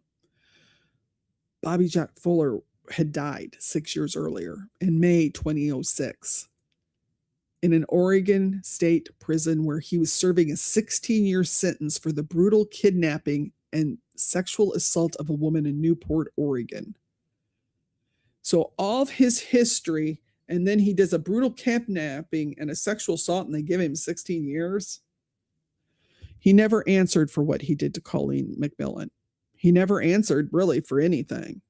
Bobby Jack Fowler had died 6 years earlier in May 2006 in an Oregon state prison where he was serving a 16-year sentence for the brutal kidnapping and sexual assault of a woman in Newport, Oregon. So all of his history, and then he does a brutal kidnapping and a sexual assault, and they give him 16 years. He never answered for what he did to Colleen McMillan. He never answered really for anything.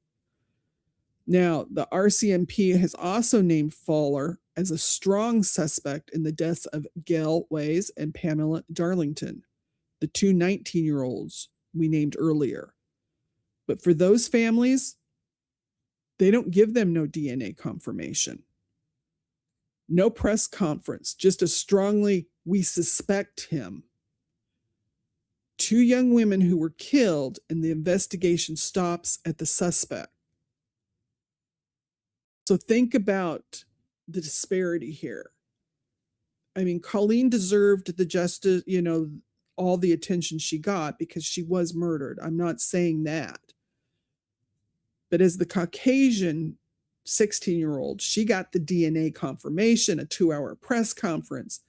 Now, the RCMP has also named Fowler as a strong suspect in the deaths of Gail Ways and Pamela Darlington, the two 19-year-olds we named earlier. But for those families, they don't give them no DNA confirmation. No press conference, just a strongly, we suspect him. 2 young women who were killed, and the investigation stops at the suspect. So think about the disparity here. I mean, Colleen deserved the justice, all the attention she got because she was murdered. I'm not saying that. But as the Caucasian 16-year-old, she got the DNA confirmation, a 2-hour press conference.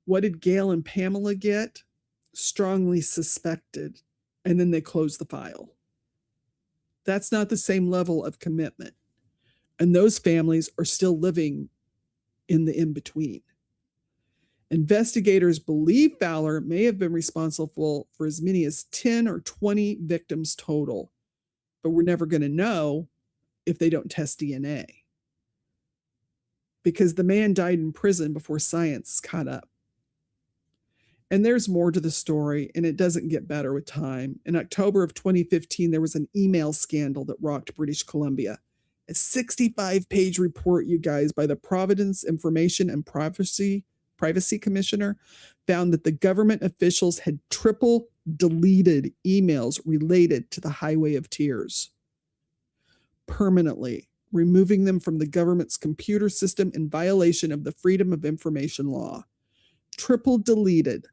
What did Gail and Pamela get? Strongly suspected. And then they closed the file. That's not the same level of commitment. And those families are still living in the in-between. Investigators believe Fowler may have been responsible for as many as 10 or 20 victims total, but we're never going to know if they don't test DNA. Because the man died in prison before science caught up. And there's more to the story, and it doesn't get better with time. In October of 2015, there was an email scandal that rocked British Columbia. A 65-page report, you guys, by the Providence Information and Privacy Commissioner found that the government officials had triple deleted emails related to the Highway of Tears, permanently removing them from the government's computer system in violation of the Freedom of Information law. Triple deleted.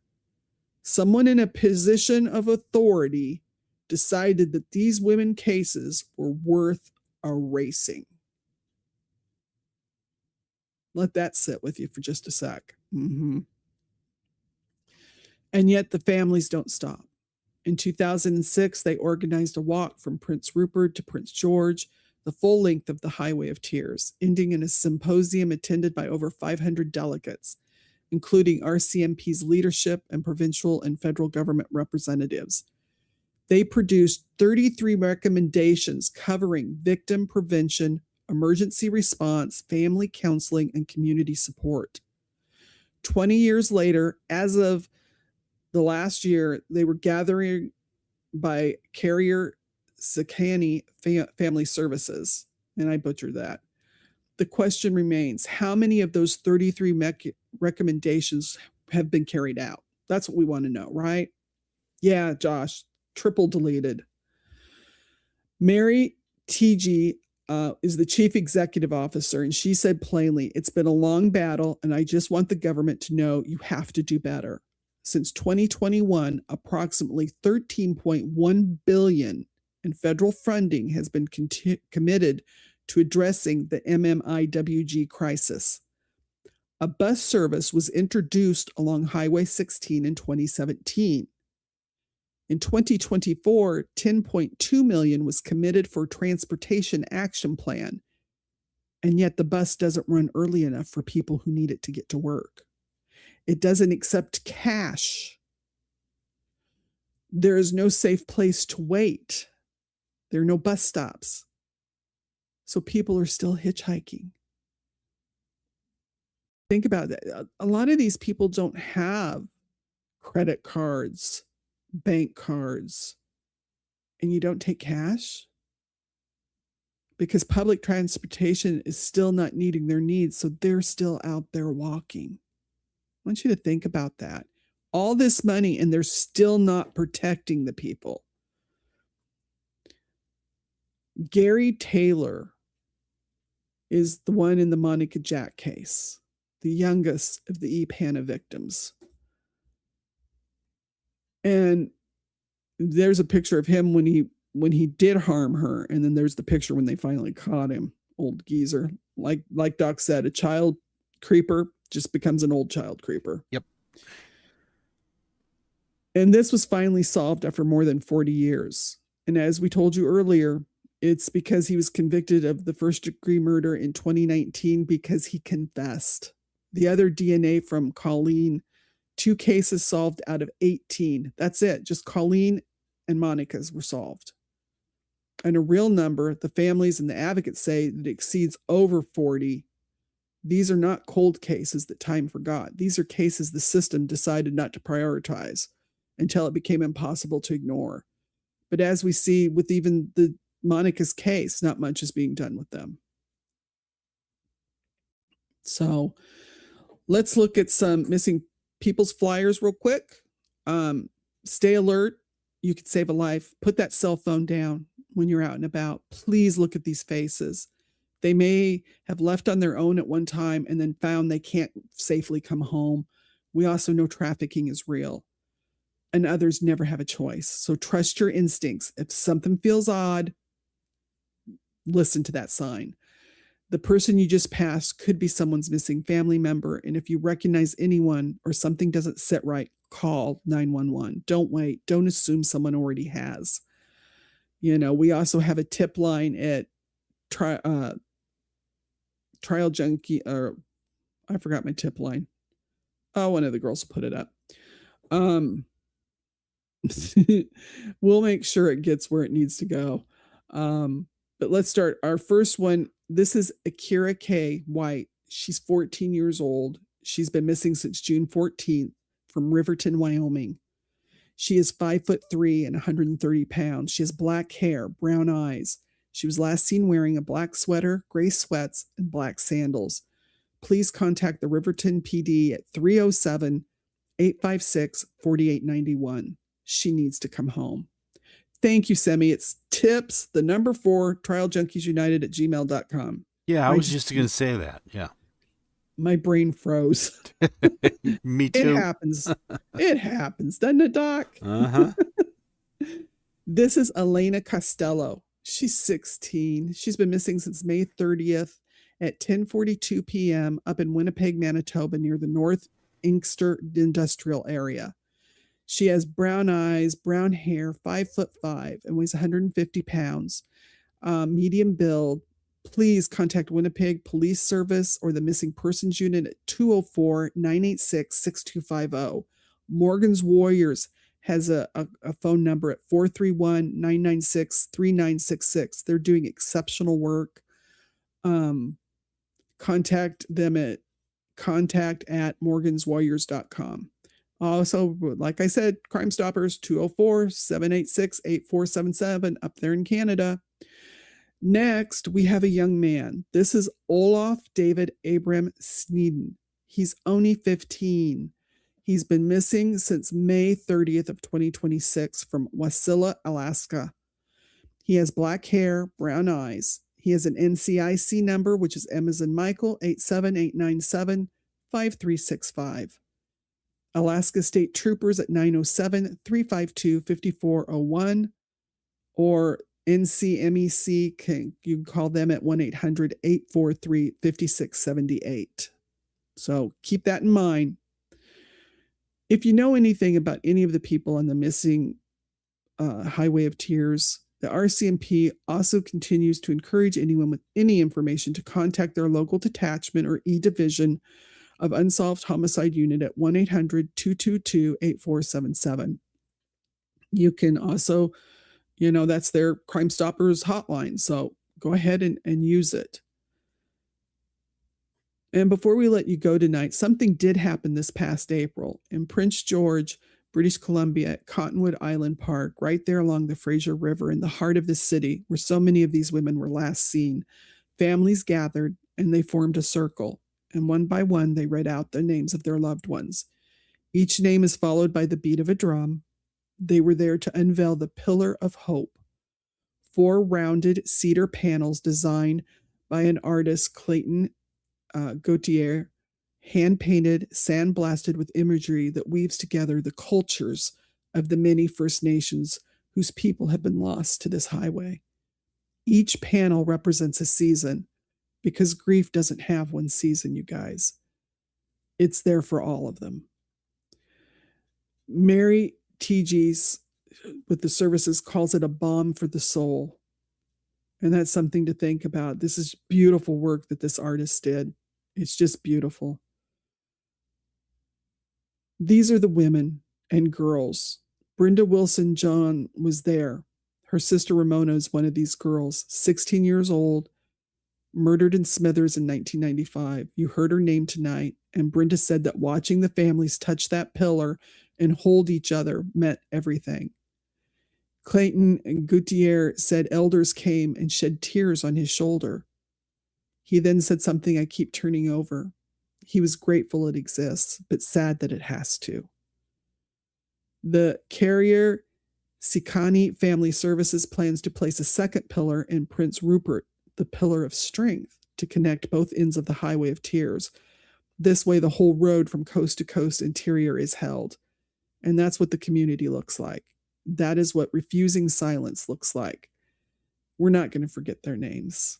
Someone in a position of authority decided that these women cases were worth erasing. Let that sit with you for just a sec. And yet the families don't stop. In 2006, they organized a walk from Prince Rupert to Prince George, the full length of the Highway of Tears, ending in a symposium attended by over 500 delegates, including RCMP's leadership and provincial and federal government representatives. They produced 33 recommendations covering victim prevention, emergency response, family counseling, and community support. 20 years later, as of the last year, they were gathering by Carrier Sakani Family Services, and I butchered that. The question remains, how many of those 33 recommendations have been carried out? That's what we want to know, right? Yeah, Josh, triple deleted. Mary T.G. Is the chief executive officer, and she said plainly, it's been a long battle, and I just want the government to know you have to do better. Since 2021, approximately $13.1 billion in federal funding has been committed to addressing the MMIWG crisis. A bus service was introduced along Highway 16 in 2017. In 2024, $10.2 million was committed for Transportation Action Plan, and yet the bus doesn't run early enough for people who need it to get to work. It doesn't accept cash. There is no safe place to wait. There are no bus stops. So people are still hitchhiking. Think about that. A lot of these people don't have credit cards, bank cards, and you don't take cash because public transportation is still not meeting their needs. So they're still out there walking. I want you to think about that. All this money and they're still not protecting the people. Gary Taylor is the one in the Monica Jack case, the youngest of the E-PANA victims. And there's a picture of him when he did harm her, and then there's the picture when they finally caught him. Old geezer. Like Doc said, a child creeper just becomes an old child creeper. Yep. And this was finally solved after more than 40 years. And as we told you earlier, it's because he was convicted of the first-degree murder in 2019 because he confessed. The other DNA from Colleen, 2 cases solved out of 18. That's it. Just Colleen and Monica's were solved. And a real number, the families and the advocates say that it exceeds over 40. These are not cold cases that time forgot. These are cases the system decided not to prioritize until it became impossible to ignore. But as we see with even the Monica's case, not much is being done with them. So let's look at some missing people's flyers real quick. Stay alert. You could save a life. Put that cell phone down when you're out and about. Please look at these faces. They may have left on their own at one time and then found they can't safely come home. We also know trafficking is real. and others never have a choice. So trust your instincts. If something feels odd, listen to that sign. The person you just passed could be someone's missing family member. And if you recognize anyone or something doesn't sit right, call 911. Don't wait. Don't assume someone already has. We also have a tip line at Trial Junkie, or I forgot my tip line. Oh, one of the girls will put it up. We'll make sure it gets where it needs to go. But let's start. Our first one, this is Akira K. White. She's 14 years old. She's been missing since June 14th from Riverton, Wyoming. She is 5'3" and 130 pounds. She has black hair, brown eyes. She was last seen wearing a black sweater, gray sweats, and black sandals. Please contact the Riverton PD at 307-856-4891. She needs to come home. Thank you, Semi. It's tips, the number 4, trialjunkiesunited@gmail.com. Yeah, I was just going to say that. Yeah. My brain froze. Me too. It happens. It happens, doesn't it, Doc? Uh-huh. This is Elena Costello. She's 16. She's been missing since May 30th at 10:42 p.m. up in Winnipeg, Manitoba, near the North Inkster industrial area. She has brown eyes, brown hair, 5'5", and weighs 150 pounds, medium build. Please contact Winnipeg Police Service or the Missing Persons Unit at 204-986-6250. Morgan's Warriors has a phone number at 431-996-3966. They're doing exceptional work. Contact them at contact@morganswarriors.com. Also, like I said, Crime Stoppers, 204-786-8477 up there in Canada. Next, we have a young man. This is Olaf David Abram Sneeden. He's only 15. He's been missing since May 30th of 2026 from Wasilla, Alaska. He has black hair, brown eyes. He has an NCIC number, which is M as in Michael, 87897-5365. Alaska State Troopers at 907-352-5401, or NCMEC, you can call them at 1-800-843-5678. So keep that in mind. If you know anything about any of the people on the missing Highway of Tears, the RCMP also continues to encourage anyone with any information to contact their local detachment or E-Division of Unsolved Homicide Unit at 1-800-222-8477. You can also, that's their Crime Stoppers hotline. So go ahead and use it. And before we let you go tonight, something did happen this past April in Prince George, British Columbia, at Cottonwood Island Park, right there along the Fraser River in the heart of the city, where so many of these women were last seen. Families gathered and they formed a circle, and one by one they read out the names of their loved ones. Each name is followed by the beat of a drum. They were there to unveil the Pillar of Hope, 4 rounded cedar panels designed by an artist, Clayton Gautier, hand-painted, sandblasted with imagery that weaves together the cultures of the many First Nations whose people have been lost to this highway. Each panel represents a season, because grief doesn't have one season, you guys. It's there for all of them. Mary T.G.'s with the services calls it a balm for the soul. And that's something to think about. This is beautiful work that this artist did. It's just beautiful. These are the women and girls. Brenda Wilson John was there. Her sister Ramona is one of these girls, 16 years old, murdered in Smithers in 1995. You heard her name tonight, and Brenda said that watching the families touch that pillar and hold each other meant everything. Clayton Gautier said elders came and shed tears on his shoulder. He then said something I keep turning over. He was grateful it exists, but sad that it has to. The Carrier Sikani Family Services plans to place a second pillar in Prince Rupert, the Pillar of Strength, to connect both ends of the Highway of Tears. This way, the whole road from coast to coast interior is held. And that's what the community looks like. That is what refusing silence looks like. We're not going to forget their names.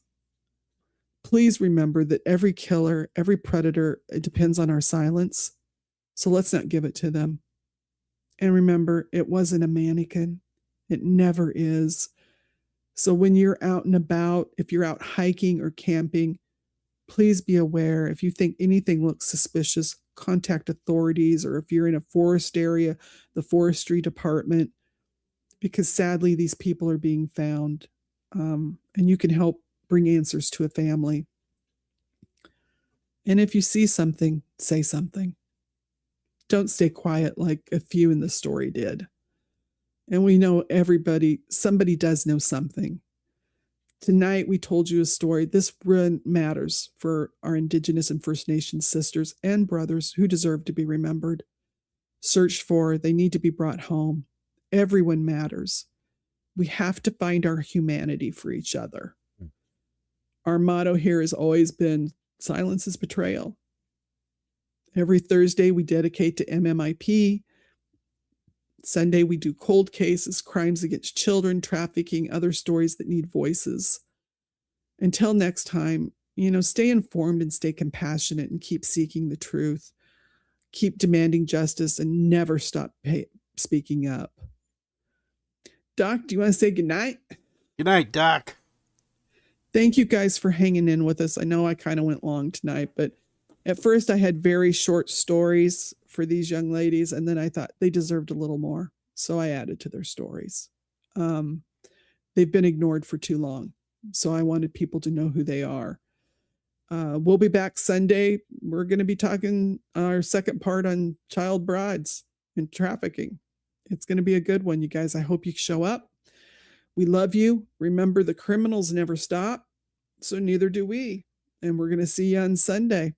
Please remember that every killer, every predator, it depends on our silence. So let's not give it to them. And remember, it wasn't a mannequin. It never is. So when you're out and about, if you're out hiking or camping, please be aware. If you think anything looks suspicious, contact authorities, or if you're in a forest area, the forestry department, because sadly, these people are being found. And you can help bring answers to a family. And if you see something, say something. Don't stay quiet like a few in the story did. And we know somebody does know something. Tonight, we told you a story. This really matters for our Indigenous and First Nations sisters and brothers who deserve to be remembered, searched for. They need to be brought home. Everyone matters. We have to find our humanity for each other. Our motto here has always been, silence is betrayal. Every Thursday, we dedicate to MMIP. Sunday, we do cold cases, crimes against children, trafficking, other stories that need voices. Until next time, stay informed and stay compassionate and keep seeking the truth. Keep demanding justice and never stop speaking up. Doc, do you want to say goodnight? Good night, Doc. Thank you guys for hanging in with us. I know I kind of went long tonight, but at first I had very short stories for these young ladies, and then I thought they deserved a little more. So I added to their stories. They've been ignored for too long. So I wanted people to know who they are. We'll be back Sunday. We're going to be talking our second part on child brides and trafficking. It's going to be a good one, you guys. I hope you show up. We love you. Remember, the criminals never stop, so neither do we. And we're going to see you on Sunday.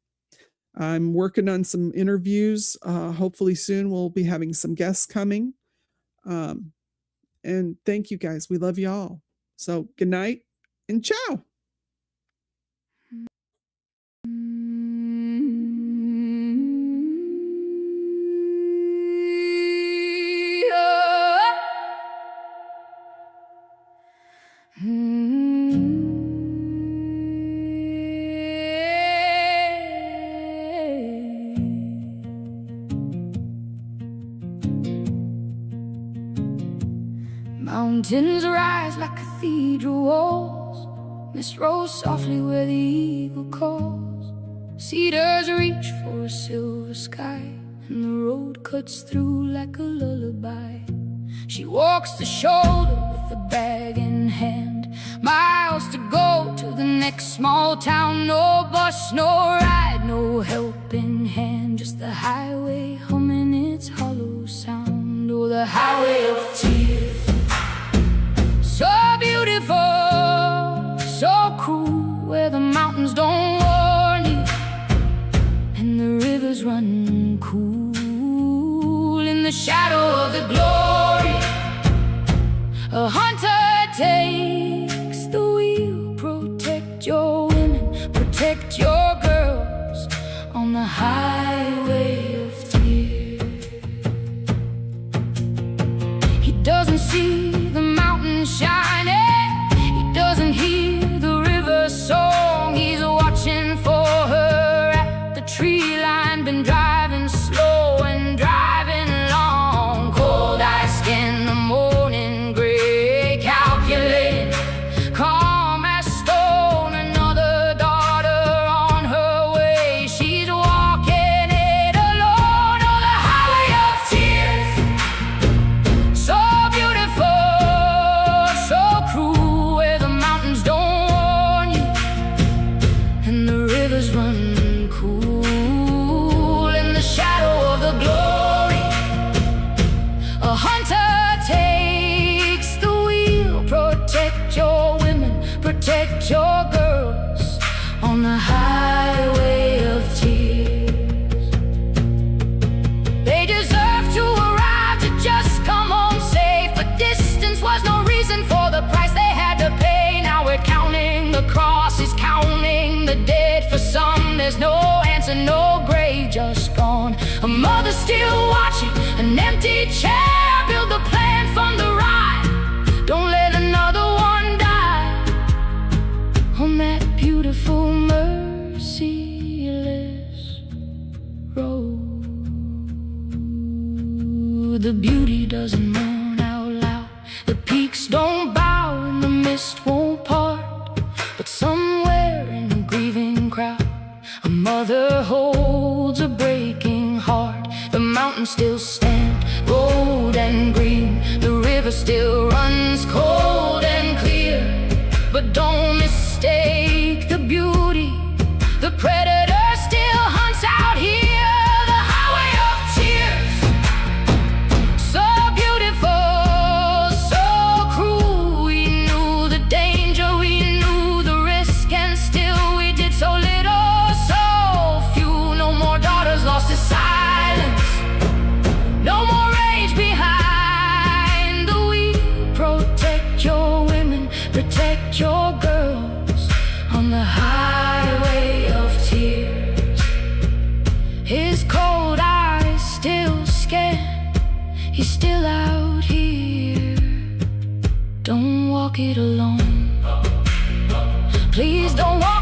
I'm working on some interviews. Hopefully soon we'll be having some guests coming. And thank you guys. We love you all. So good night and ciao. Mountains rise like cathedral walls, mist rolls softly where the eagle calls. Cedars reach for a silver sky, and the road cuts through like a lullaby. She walks the shoulder with a bag in hand, miles to go to the next small town. No bus, no ride, no helping hand, just the highway humming its hollow sound. Oh, the highway of tears. So beautiful, so cruel, where the mountains don't warn you and the rivers run cool. In the shadow of the glory, a hunter takes the wheel. Protect your women, protect your girls on the highway of tears. He doesn't see the mountain shining, he doesn't hear the river song. He's watching for her at the tree line, been driving slow and driving long. Cold ice skin, the morning gray, calculating, calm as stone. Another daughter on her way, she's walking it alone. Oh, the highway of tears, so beautiful, so cruel, where the mountains don't warn you and the rivers run cool. In the shadow of the glory, a hunter takes the wheel. Protect your women, protect your girls on the highway of tears. They deserve to arrive, to just come home safe, but distance was no reason for the price they had to pay. Now we're counting the crosses, counting the dead. For some there's no answer, no grave, just gone. A mother still watching, an empty empty chair, build the plan, fund the ride. Don't let another one die on that beautiful, merciless road. The beauty doesn't mourn out loud, the peaks don't bow, and the mist won't part. But somewhere in a grieving crowd, a mother holds a breaking heart. The mountains still stand, gold and green. The river still runs cold and clear. But don't mistake the beauty, the predator still hunts out here. The highway of tears, so beautiful, so cruel. We knew the danger, we knew the risk, and still we did so little, so few. No more daughters lost to silence, no more rage behind the wheel. Protect your women, protect your girls on the highway of tears. His cold eyes still scan, he's still out here. Don't walk it alone, please don't walk